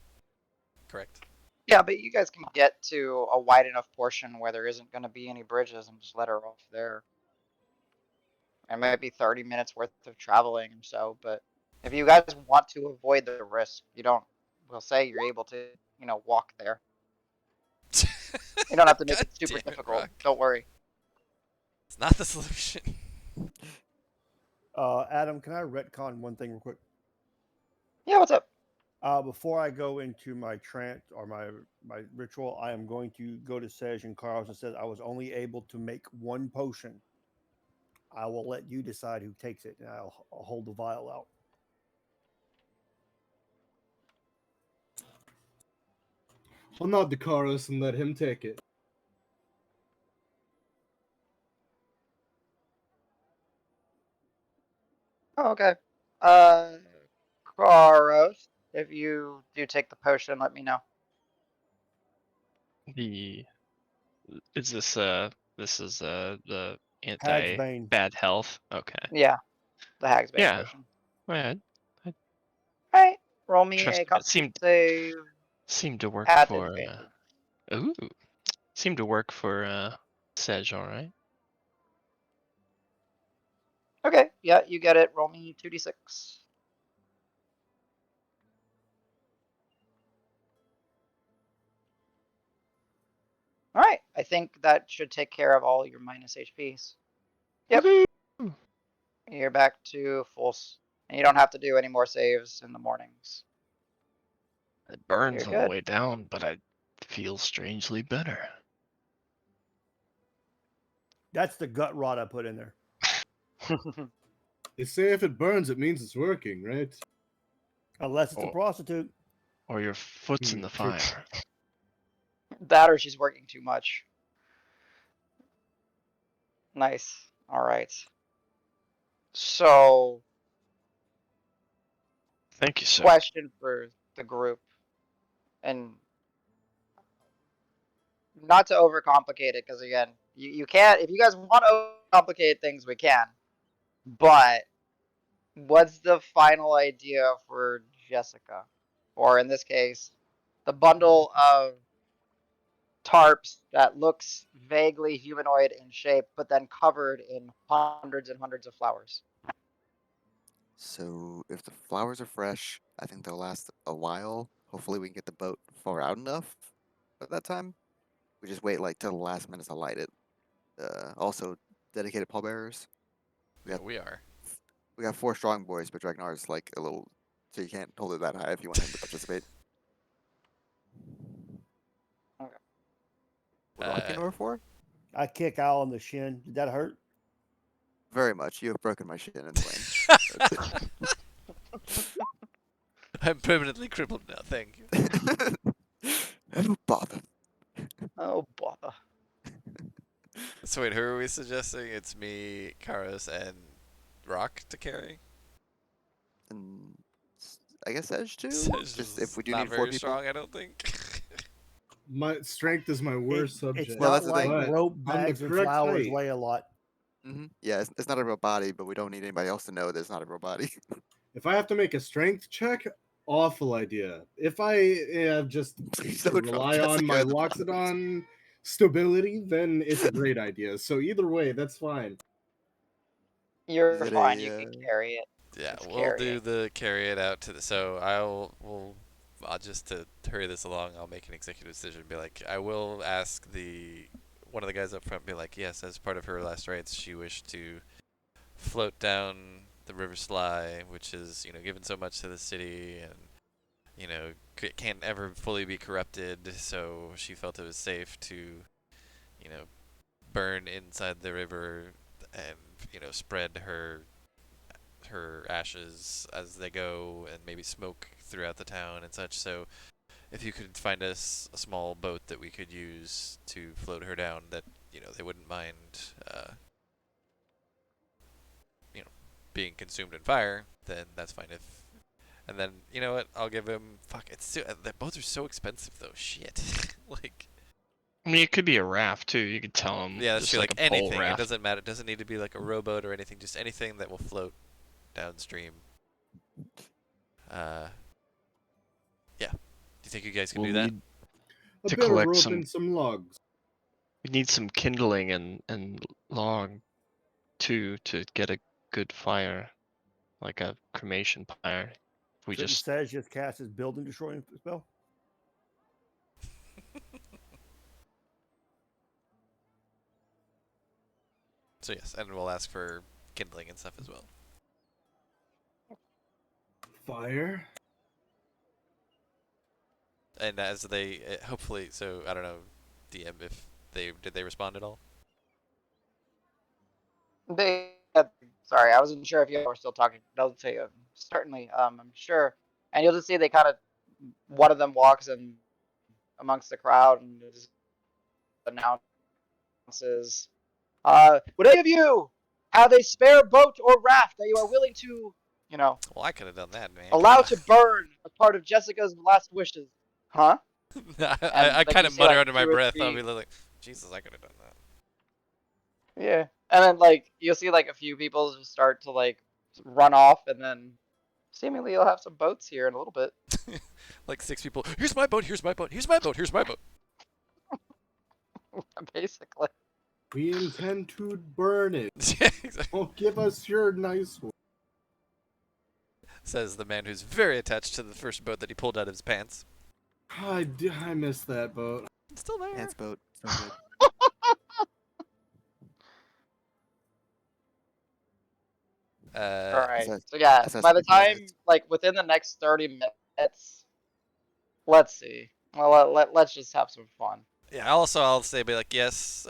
Correct? Yeah, but you guys can get to a wide enough portion where there isn't going to be any bridges and just let her off there. It might be 30 minutes worth of traveling or so, but if you guys want to avoid the risk, you don't. We'll say you're able to, walk there. You don't have to make God it super damn it, difficult. Rock. Don't worry. It's not the solution. Adam, can I retcon one thing real quick? Yeah, what's up? Before I go into my trance or my ritual, I am going to go to Sej and Carlos and says I was only able to make one potion. I will let you decide who takes it, and I'll hold the vial out. I'll nod to Karos and let him take it. Oh, okay. Uh, Karos, if you do take the potion, let me know. The is this is the Hag's anti Bane. bad health. Okay. Yeah, the Hag's Bane Yeah. potion. Go ahead. I Alright, roll me trust a me. It Constitution save seemed to work at for advantage. ooh seemed to work for Sej, all right. Okay, yeah, you get it. Roll me 2d6. Alright, I think that should take care of all your minus HPs. Yep, Woohoo! you're back to full. And you don't have to do any more saves in the mornings. It burns You're on the good. way down, but I feel strangely better. That's the gut rot I put in there. They say if it burns, it means it's working, right? Unless it's a Oh. prostitute. Or your foot's in the True. fire. That or she's working too much. Nice. Alright. So, Thank you, sir. question for the group. And not to overcomplicate it, because again, you can't, if you guys want to overcomplicate things, we can. But what's the final idea for Jessica? Or in this case, the bundle of tarps that looks vaguely humanoid in shape, but then covered in hundreds and hundreds of flowers. So if the flowers are fresh, I think they'll last a while. Hopefully we can get the boat far out enough at that time. We just wait like till the last minute to light it. Also, dedicated pallbearers. We Yeah, got we are. we got 4 strong boys, but Ragnar is like a little, so you can't hold it that high if you want him to participate. Okay. Rocky number 4? I kick Al on the shin. Did that hurt? Very much. You have broken my shin in twain. I'm permanently crippled now, thank you. Oh, bother. Oh, bother. So wait, who are we suggesting? It's me, Karos, and Rock to carry? And I guess Edge too. Sedge Just if is we do not need 4 very people. strong, I don't think. My strength is my worst subject. It's Well, not that's the like thing. but rope I'm the bags and correct flowers height. weigh a lot. Yeah, it's not a real body, but we don't need anybody else to know that it's not a real body. If I have to make a strength check, awful idea. If I just Please to don't drop rely on my Jessica in the body. Loxodon stability, then it's a great idea. So either way, that's fine. You're Is it fine. You a? can carry it. Yeah, It's we'll do carrying. the carry it out to the. So I'll just to hurry this along. I'll make an executive decision. Be like, I will ask one of the guys up front. Be like, yes, as part of her last rites, she wished to float down the River Sly, which is given so much to the city, and can't ever fully be corrupted. So she felt it was safe to burn inside the river and spread her ashes as they go and maybe smoke throughout the town and such. So if you could find us a small boat that we could use to float her down, that they wouldn't mind you know being consumed in fire, then that's fine. If and then you know what, I'll give him the boats are so expensive though. Shit. Like I mean, it could be a raft too. You could tell them yeah, that's just true. like Like a pole anything. It raft. doesn't matter. It doesn't need to be like a rowboat or anything. Just anything that will float downstream. Yeah. Do you think you guys can We'll do that? need A to bit of collect rope some. and some logs. We need some kindling and log too to get a good fire, like a cremation pyre. If we Shouldn't just Sej just cast his building destroying spell? So yes, and we'll ask for kindling and stuff as well. Fire. And as they hopefully, so I don't know, DM, if did they respond at all? They. Sorry, I wasn't sure if you were still talking. They'll say certainly. I'm sure, and you'll just see they kind of one of them walks in amongst the crowd and just announces, "Would any of you have a spare boat or raft that you are willing to, Well, I could have done that, man. allow to burn as part of Jessica's last wishes?" Huh? And I like kind you of see mutter like under my two or breath. I'll be three. like, Jesus, I could have done that. Yeah. And then like you'll see like a few people just start to like run off, and then seemingly you'll have some boats here in a little bit. Like 6 people. Here's my boat. Here's my boat. Here's my boat. Here's my boat. Basically. We intend to burn it. Yeah, exactly. Oh, give us your nice one. Says the man who's very attached to the first boat that he pulled out of his pants. I missed that boat. It's still there. Ants boat. So good. All Uh, right. SS So yeah, SS by the Nicholas. time like within the next 30 minutes, let's see. Well, let's just have some fun. yeah. Also, I'll say, be like, yes.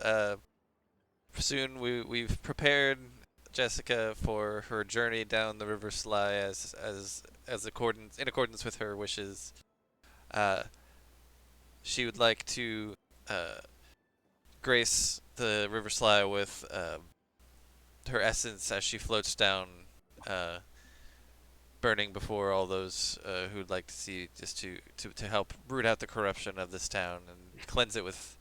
Soon we've prepared Jessica for her journey down the River Sly in accordance with her wishes. She would like to grace the River Sly with her essence as she floats down, burning before all those who'd like to see, just to help root out the corruption of this town and cleanse it with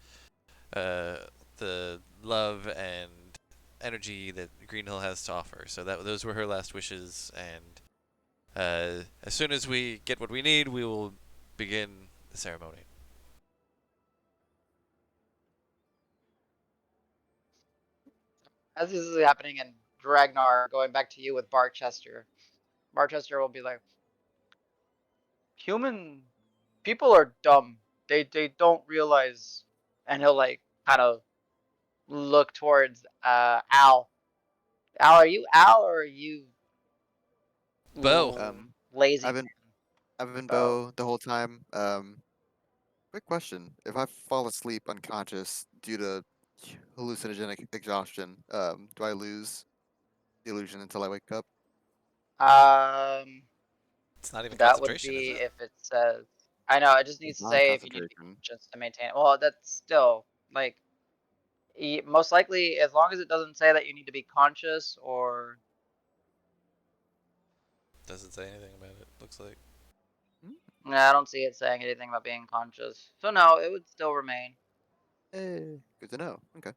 the love and energy that Green Hill has to offer. So those were her last wishes, and as soon as we get what we need, we will begin the ceremony. As this is happening, and Dragnar going back to you with Barchester, Barchester will be like, human people are dumb. They don't realize, and he'll like kind of look towards Al. Al, are you Al or are you Bo. lazy I've been man? I've been Bo. Bo the whole time. Quick question: if I fall asleep unconscious due to hallucinogenic exhaustion, do I lose the illusion until I wake up? Um, It's not even that would concentration, is be it? if it says. I know. It just needs It's to not say if you need to be concentration. just to maintain it. Well, that's still like most likely as long as it doesn't say that you need to be conscious or Doesn't say anything about it. Looks like. Yeah, I don't see it saying anything about being conscious. So no, it would still remain. Good to know. Okay.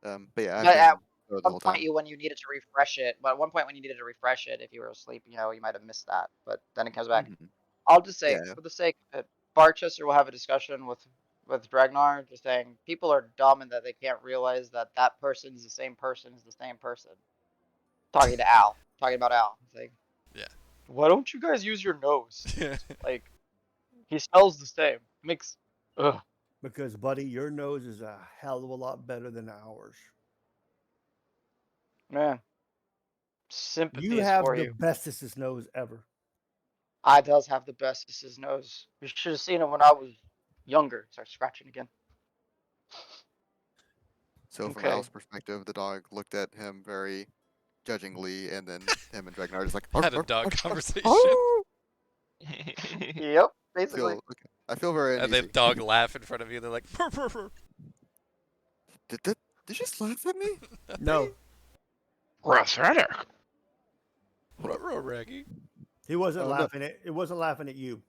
But yeah, I've But at been the one whole point, time. when you needed to refresh it, but at one point when you needed to refresh it, if you were asleep, you know, you might have missed that. But then it comes back. Mhm. I'll just say, Yeah. for the sake of it, Barchester will have a discussion with Dragnar, just saying people are dumb and that they can't realize that that person is the same person as the same person. Talking to Al, talking about Al. It's like, Yeah. why don't you guys use your nose? Yeah. Like, he smells the same. Makes, ugh, Because, buddy, your nose is a hell of a lot better than ours. man, You sympathies have for the you. bestest nose ever. I does have the bestest nose. You should have seen it when I was younger. Start scratching again. So from Okay. Al's perspective, the dog looked at him very judgingly, and then him and Dragnar just like "Arf, Had a arf, dog arf, arf, conversation. arf." Yep, basically. I feel very And they uneasy. dog laugh in front of you. And they're like, purr, purr, purr. Did you just laugh at me? No, Crass Menagerie. Ruh-roh, Raggy. he wasn't Oh, no. laughing at. It wasn't laughing at you.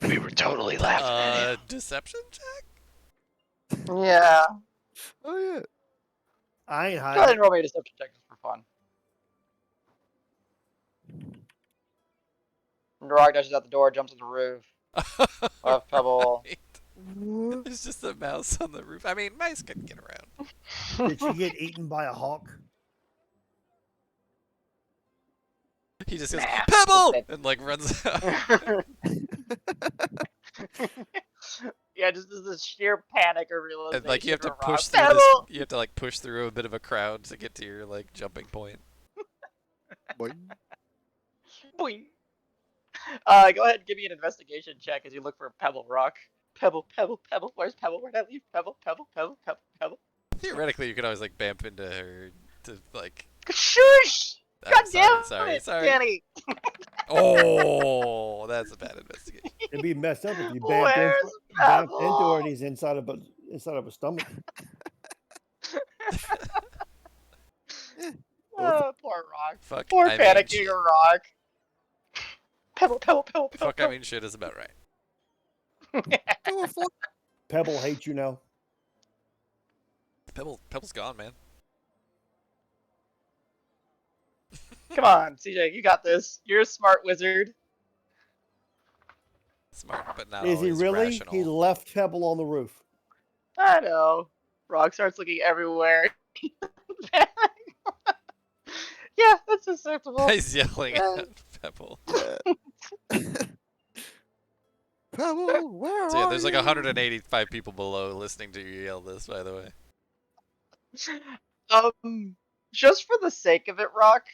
We were totally laughing at him. Deception check? Yeah. Oh yeah. I ain't Go ahead hiding. and roll me a deception check just for fun. Narog dashes out the door, jumps on the roof. Left Pebble. Right. What? There's just a mouse on the roof. I mean, mice can get around. Did she get eaten by a hawk? He just goes, Nah, Pebble! that's And like runs out. Yeah, just this sheer panic or realization. And like you have to from push Rock. through this. Pebble! You have to like push through a bit of a crowd to get to your like jumping point. Boy. Boing. Go ahead and give me an investigation check as you look for Pebble Rock. Pebble, Pebble, Pebble. Where's Pebble? Where'd I leave Pebble? Pebble, Pebble, Pebble, Pebble. Theoretically, you could always like bump into her to like. Shush! God damn Sorry. it, Danny! Oh, that's a bad investigation. It'd be messed up if you Where's bamped into her Pebble? and he's inside of a stomach. Oh, poor Rock. Fuck. Poor I mean panicking shit. Rock. Pebble, Pebble, Pebble, Pebble. Fuck. I mean shit is about right. Oh, fuck. Pebble hates you now. Pebble's gone, man. Come on, CJ, you got this. You're a smart wizard. Smart, but not Is he always really? rational. He left Pebble on the roof. I know. Rock starts looking everywhere. Yeah, that's acceptable. He's yelling Yeah. at Pebble. Yeah. Pebble, where So yeah, are there's like you? 185 people below listening to you yell this, by the way. Just for the sake of it, Rock,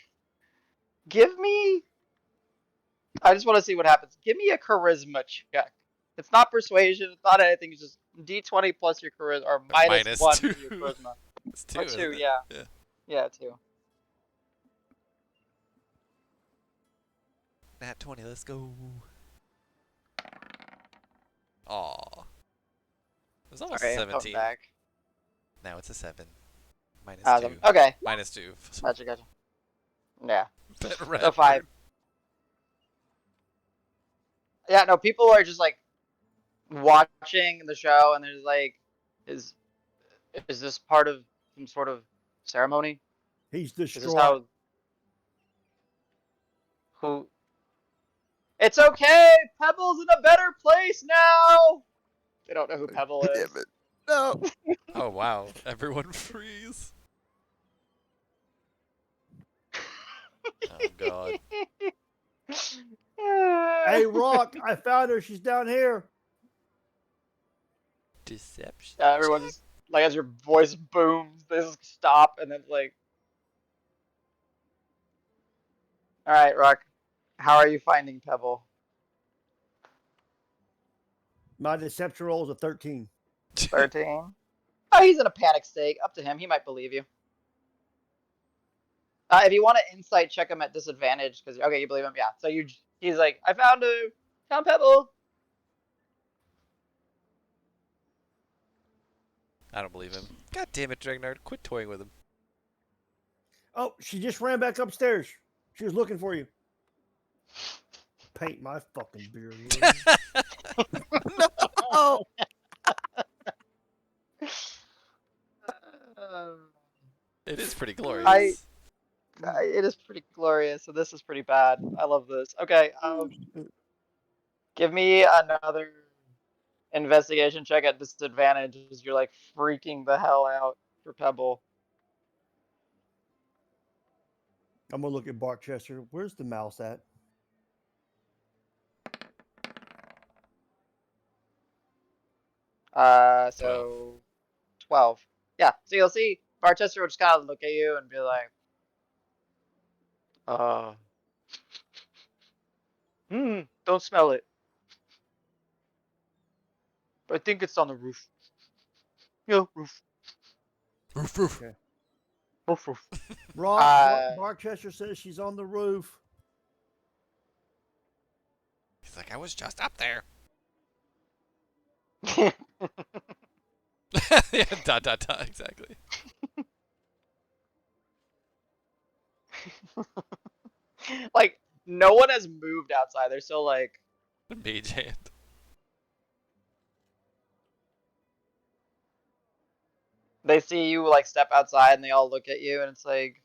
give me. I just want to see what happens. Give me a charisma check. It's not persuasion. It's not anything. It's just D20 plus your charisma, or minus minus 1 two. to your charisma. It's 2, Or isn't 2, it? yeah. Yeah. Yeah, 2. Nat 20, let's go. Aw. It was almost Sorry, I'm coming 17. back. Now it's a 7. Minus 2. Okay, Minus 2. gotcha. Yeah, Bet so red 5. bird. Yeah, no, people are just like watching the show, and they're just like, "Is this part of some sort of ceremony? He's Is this distraught. how? Who? It's okay. Pebble's in a better place now." They don't know who Pebble is. Damn it. No. Oh, wow. Everyone freeze. Oh, God. Hey, Rock, I found her. She's down here. Deception. Everyone just like as your voice booms, they just stop, and then it's like, "All right, Rock, how are you finding Pebble?" My deception roll is a 13. 13. Oh, he's in a panic state. Up to him. He might believe you. If you want to insight check him at disadvantage, because okay, you believe him, yeah. So he's like, "I found Pebble." I don't believe him. God damn it, Dragnard. Quit toying with him. Oh, she just ran back upstairs. She was looking for you. paint my fucking beard. Will you? Oh, It is pretty I, glorious. it is pretty glorious, so this is pretty bad. I love this. Okay, give me another investigation check at disadvantage as you're like freaking the hell out for Pebble. I'm gonna look at Barchester. Where's the mouse at? So 12. Yeah, so you'll see Barchester will just kind of look at you and be like, don't smell it. I think it's on the roof. Yeah, roof. Roof, roof. Okay. Roof, roof. Barchester says she's on the roof. He's like, I was just up there. Yeah, dot, dot, dot, exactly. Like, no one has moved outside. They're still like, Mage hand. they see you like step outside and they all look at you and it's like,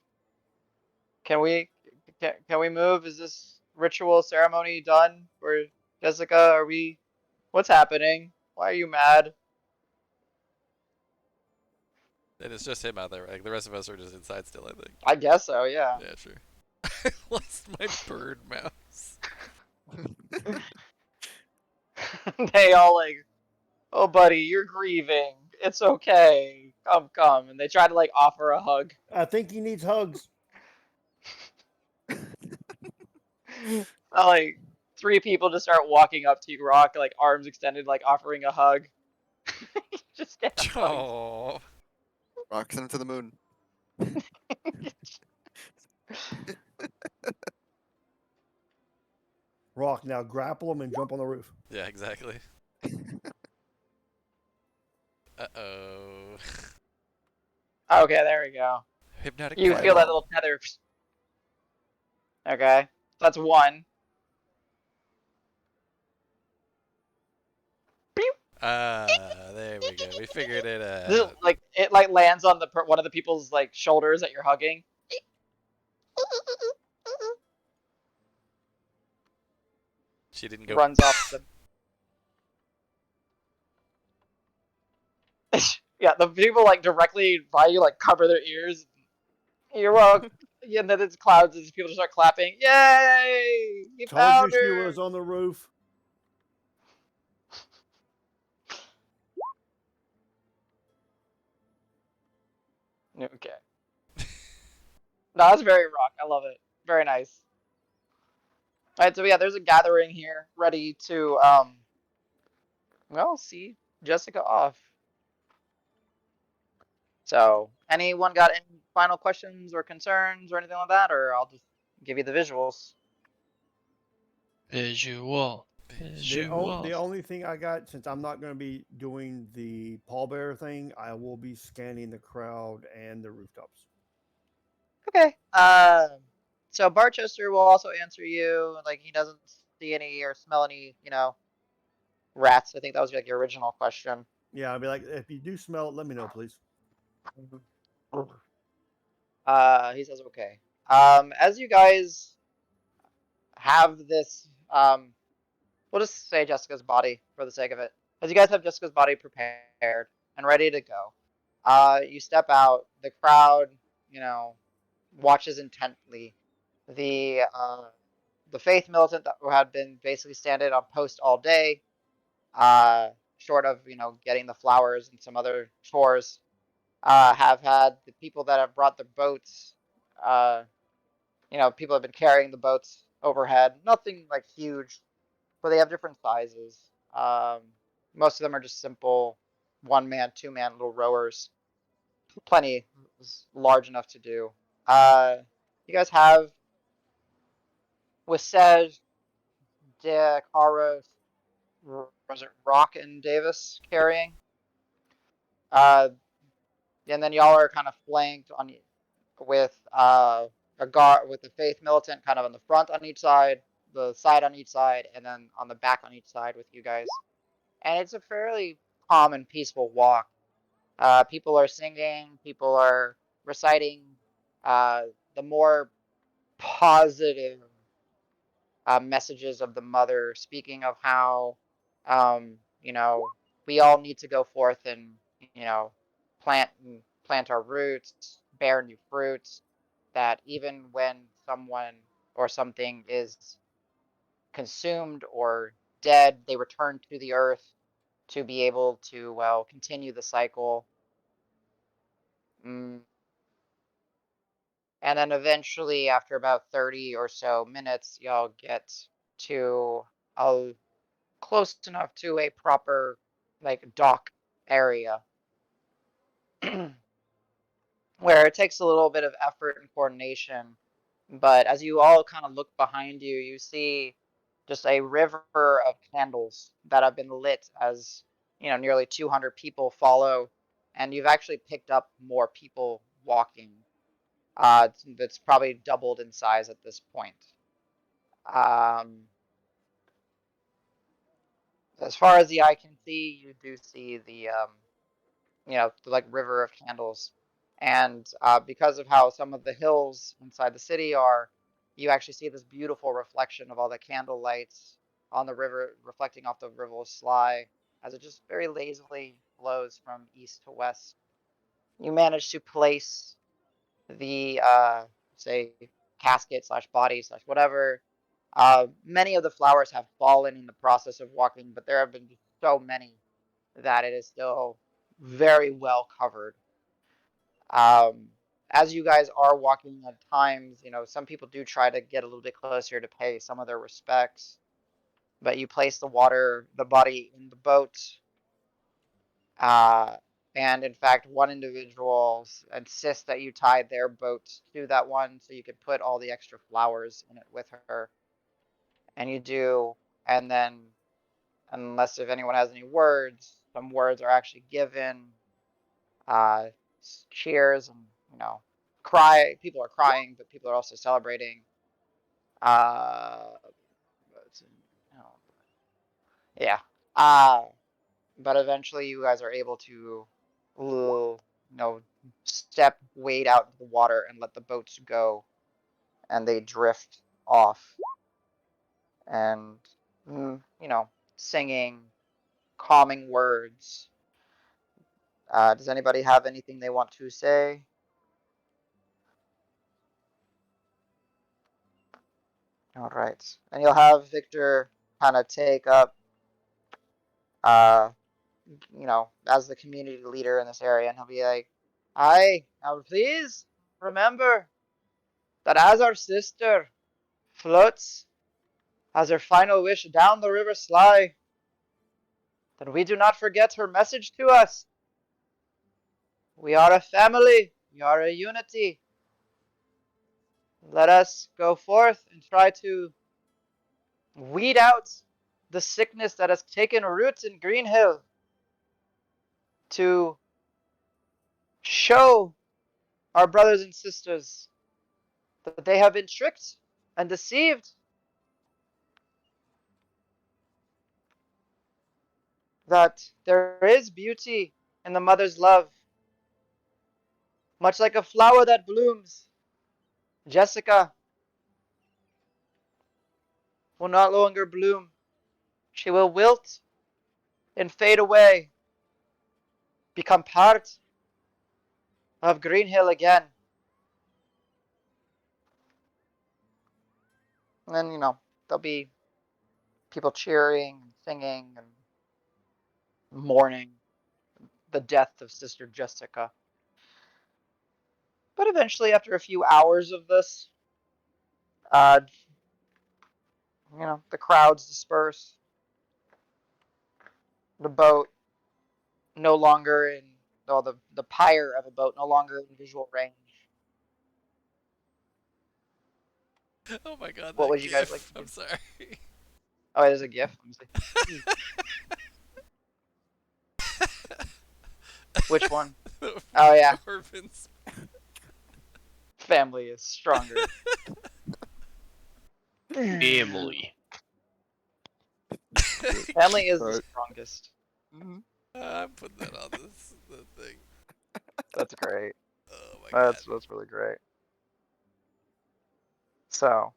can we move? Is this ritual ceremony done? Or Jessica, are we, what's happening? Why are you mad? And it's just him out there. Like the rest of us are just inside still, I think. I guess so, yeah. Yeah, sure. I lost my bird mouse. They all like, oh buddy, you're grieving. It's okay. Come. And they try to like offer a hug. I think he needs hugs. Like 3 people just start walking up to you, Rock, like arms extended, like offering a hug. Just get a hug. Oh. rock send him to the moon. Rock, now grapple him and jump on the roof. Yeah, exactly. Uh-oh. Okay, there we go. Hypnotic You feel climb. that little tether. Okay, that's 1. There we go. We figured it This, out. like it like lands on the one of the people's like shoulders that you're hugging. She didn't go. Runs off the. Yeah, the people like directly by you like cover their ears. You're welcome. Yeah, and then it's clouds as people start clapping. Yay! We Told found you she her. was on the roof. Okay. No, that's very rock. I love it. Very nice. All right, so yeah, there's a gathering here ready to well, see Jessica off. So, anyone got any final questions or concerns or anything like that, or I'll just give you the visuals. Visual. The only thing I got, since I'm not going to be doing the pallbearer thing, I will be scanning the crowd and the rooftops. Okay. So Barchester will also answer you. Like he doesn't see any or smell any, rats. I think that was like your original question. Yeah, I'll be like, if you do smell it, let me know, please. He says okay. As you guys have this, we'll just say Jessica's body for the sake of it. As you guys have Jessica's body prepared and ready to go, you step out. The crowd, watches intently. The faith militant that had been basically standing on post all day, short of getting the flowers and some other chores, have had the people that have brought the boats. People have been carrying the boats overhead. Nothing like huge, but they have different sizes. Most of them are just simple 1-man, 2-man little rowers. Plenty large enough to do. You guys have Wisej, De Caros, was it Rock and Davis carrying? And then y'all are kind of flanked with a guard with the Faith militant kind of on the front on each side, the side on each side, and then on the back on each side with you guys. And it's a fairly calm and peaceful walk. People are singing, people are reciting uh, the more positive messages of the mother, speaking of how, you know, we all need to go forth and, you know, plant plant our roots, bear new fruits. That even when someone or something is consumed or dead, they return to the earth to be able to, well, continue the cycle. Mm. And then eventually, after about 30 or so minutes, y'all get to a close enough to a proper, like, dock area where it takes a little bit of effort and coordination. But as you all kind of look behind you, you see just a river of candles that have been lit as, you know, nearly 200 people follow. And you've actually picked up more people walking. That's probably doubled in size at this point. Um, as far as the eye can see, you do see the you know, the like river of candles. And because of how some of the hills inside the city are, you actually see this beautiful reflection of all the candle lights on the river, reflecting off the river Sly as it just very lazily flows from east to west. You manage to place the say casket slash body slash whatever. Many of the flowers have fallen in the process of walking, but there have been so many that it is still very well covered. Um, as you guys are walking at times, you know, some people do try to get a little bit closer to pay some of their respects, but you place the body in the boat. Uh, and in fact, one individual insists that you tie their boat to that one so you could put all the extra flowers in it with her. And you do, and then, unless if anyone has any words, some words are actually given. Uh, cheers and, you know, cry. People are crying, but people are also celebrating. Uh, you know, yeah. Uh, but eventually, you guys are able to, you know, wade out into the water and let the boats go, and they drift off, and you know, singing calming words. Does anybody have anything they want to say? All right. And you'll have Victor kind of take up, uh, you know, as the community leader in this area, and he'll be like, "Aye, now please remember that as our sister floats as her final wish down the river Sly, that we do not forget her message to us. We are a family. We are a unity. Let us go forth and try to weed out the sickness that has taken root in Greenhill, to show our brothers and sisters that they have been tricked and deceived, that there is beauty in the mother's love, much like a flower that blooms. Jessica will not longer bloom. She will wilt and fade away, become part of Greenhill again. And then, you know, there'll be people cheering and singing and mourning the death of Sister Jessica. But eventually, after a few hours of this, uh, you know, the crowds disperse. The boat no longer in, well, the pyre of a boat no longer in visual range. Oh my god, What that would you guys like gif. to I'm do? sorry. Oh, there's a GIF. Let me see. Which one? Oh yeah, Corbin's. family is stronger. Family. Family is the Right. strongest. Mhm. I'm putting that on this the thing. That's great. Oh my god. That's really great. So,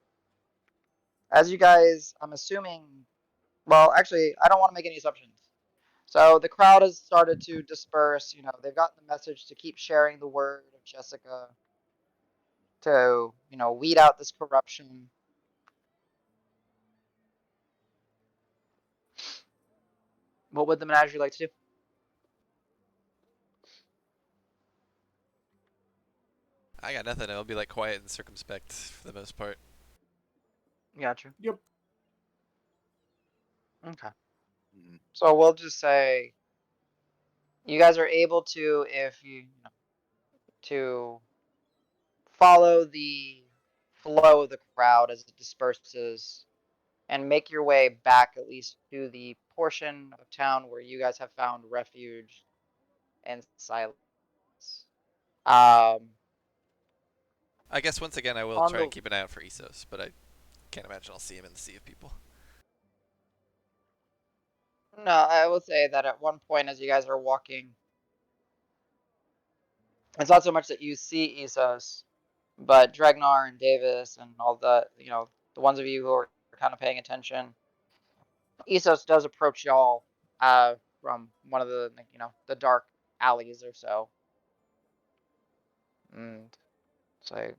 as you guys, I'm assuming, well, actually, I don't want to make any assumptions. So the crowd has started to disperse. You know, they've gotten the message to keep sharing the word of Jessica to, you know, weed out this corruption. What would the menagerie like to do? I got nothing. I'll be like quiet and circumspect for the most part. Gotcha. Yep. Okay. Mhm. So we'll just say you guys are able to, if you know, to follow the flow of the crowd as it disperses and make your way back at least to the portion of town where you guys have found refuge and silence. Um, I guess once again I will on try and the keep an eye out for Isos, but I can't imagine I'll see him in the sea of people. no, I will say that at one point as you guys are walking, it's not so much that you see Isos, but Dregnar and Davis and all the, you know, the ones of you who are kind of paying attention, Isos does approach y'all from one of the, like, you know, the dark alleys or so. And it's like,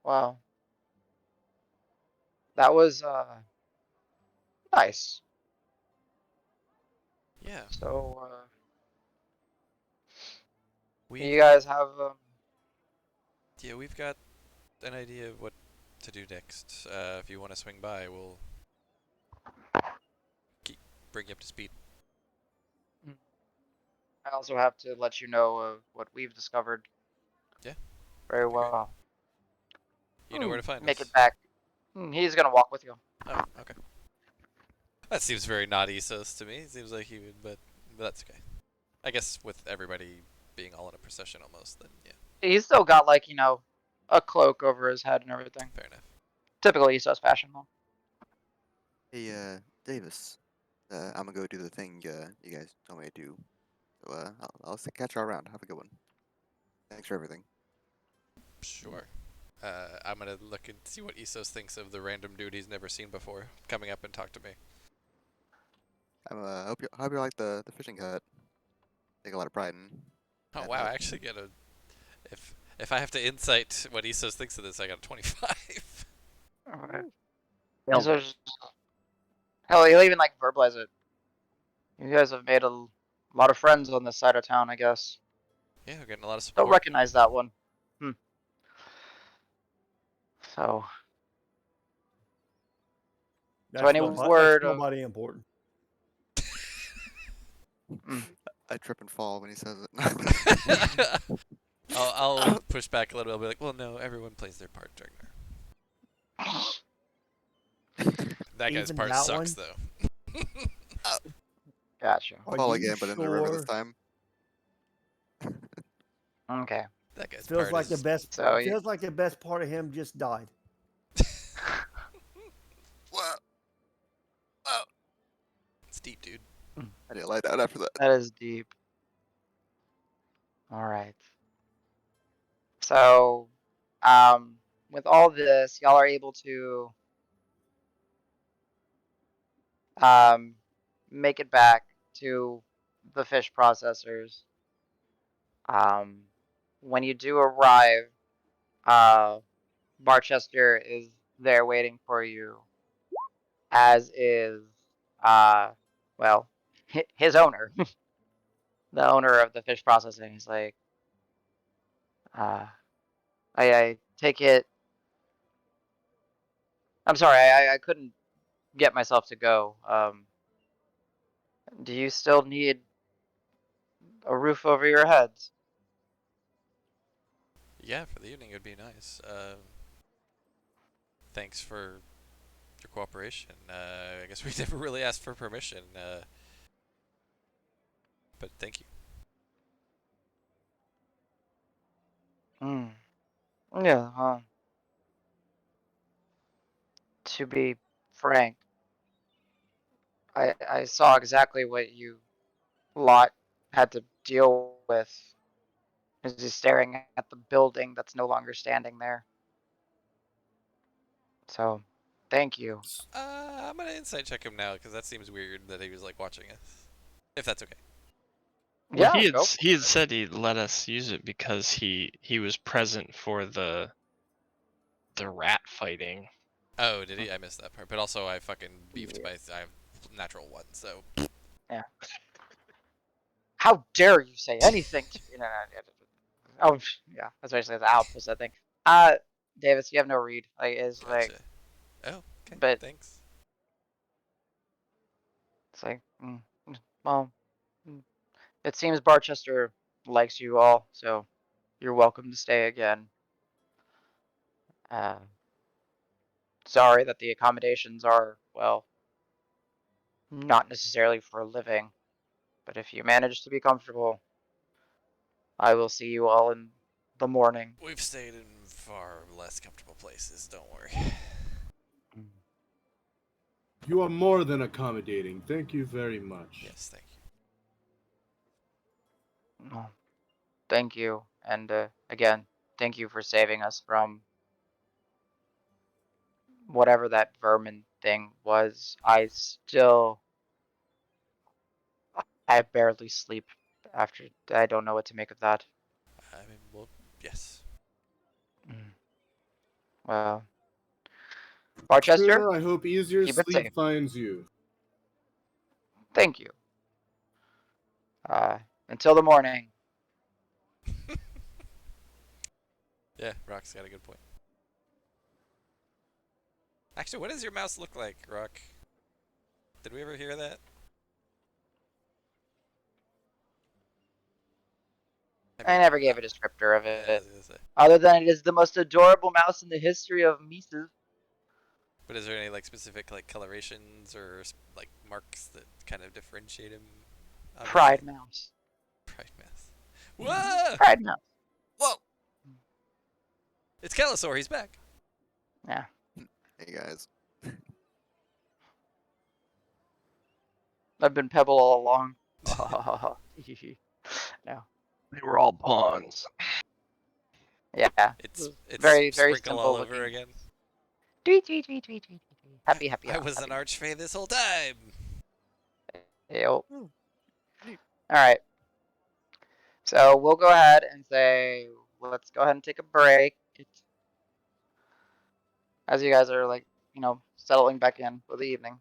well, that was nice. Yeah. So We've you guys have yeah, we've got an idea of what to do next. If you want to swing by, we'll keep bring you up to speed. I also have to let you know of what we've discovered Yeah, very that'd be great. well. You know where to find Make us. it back. He's gonna walk with you. Oh, okay. That seems very not Isos to me. It seems like he would, but that's okay. I guess with everybody being all in a procession almost, then yeah, He's still got, like, you know, a cloak over his head and everything. fair enough. Typical Estos fashion though. Hey, Davis. I'm gonna go do the thing you guys told me to do. So I'll catch you around. Have a good one. Thanks for everything. Sure. I'm gonna look and see what Isos thinks of the random dude he's never seen before coming up and talk to me. Hope you like the fishing hut. Take a lot of pride in Oh that wow, hut. I actually get a if I have to insight what Isos thinks of this, I got a 25. Alright. Hell, Estos, hell, he'll even like verbalize it. You guys have made a lot of friends on this side of town, I guess. Yeah, we're getting a lot of Don't support. recognize that one. So, That's any nobody. That's word of nobody important. I trip and fall when he says it. I'll push back a little bit. I'll be like, well, no, everyone plays their part during there. That guy's Even part that sucks one? though. gotcha. Are Fall you again, but in the river this sure? time. Okay. That guy's Feels part like the is best. So you, Feels like the best part of him just died. Wow. Wow. it's deep, dude. I didn't lie down after that. that is deep. All right. So, um, with all this, y'all are able to um make it back to the fish processors. Um, when you do arrive, uh, Barchester is there waiting for you, as is uh, well, his owner, the owner of the fish processing. He's like, uh, I take it. I'm sorry, I couldn't get myself to go. Do you still need a roof over your heads? Yeah, for the evening it'd be nice. Thanks for your cooperation. I guess we never really asked for permission, but thank you. Hmm. Yeah. To be frank, I saw exactly what you lot had to deal with as he's staring at the building that's no longer standing there. So, thank you. I'm gonna insight check him now because that seems weird that he was like watching us. If that's okay. Well, Yeah, go. he had said he'd let us use it because he was present for the rat fighting. Oh, did he? I missed that part. But also, I fucking beefed my. I have natural one, so. Yeah. How dare you say anything to me? Oh, yeah, that's basically the opposite thing. Davis, you have no read. Like, it's like, Gotcha. Oh, okay. but Thanks. it's like, well, mm, it seems Barchester likes you all, so you're welcome to stay again. Uh, Sorry that the accommodations are, well, not necessarily for a living, but if you manage to be comfortable, I will see you all in the morning. We've stayed in far less comfortable places. Don't worry. You are more than accommodating. Thank you very much. Yes, thank you. Oh, thank you, and again, thank you for saving us from whatever that vermin thing was. I barely sleep after. I don't know what to make of that. I mean, well, yes. Well, Barchester, Sure, I hope easier keep it sleep safe. finds you. Thank you. Until the morning. Yeah, Rock's got a good point. Actually, what does your mouse look like, Rock? Did we ever hear that? I mean, never gave a descriptor of yeah, I it, was gonna say. other than it is the most adorable mouse in the history of Mises. But is there any like specific like colorations or like marks that kind of differentiate him? Obviously, Pride mouse. Pride Mouse. Whoa! Pride mouse. Whoa! It's Kelasaur. He's back. Yeah. Hey guys. I've been Pebble all along. No. They were all pawns. Yeah. It's Very, very Sprinkle all simple over looking. again. Tweet, tweet, tweet, tweet, tweet, tweet. Happy, happy. I was an archfey this whole time. Yo. Oh, neat. All right. So we'll go ahead and say, let's go ahead and take a break. As you guys are like, settling back in for the evening.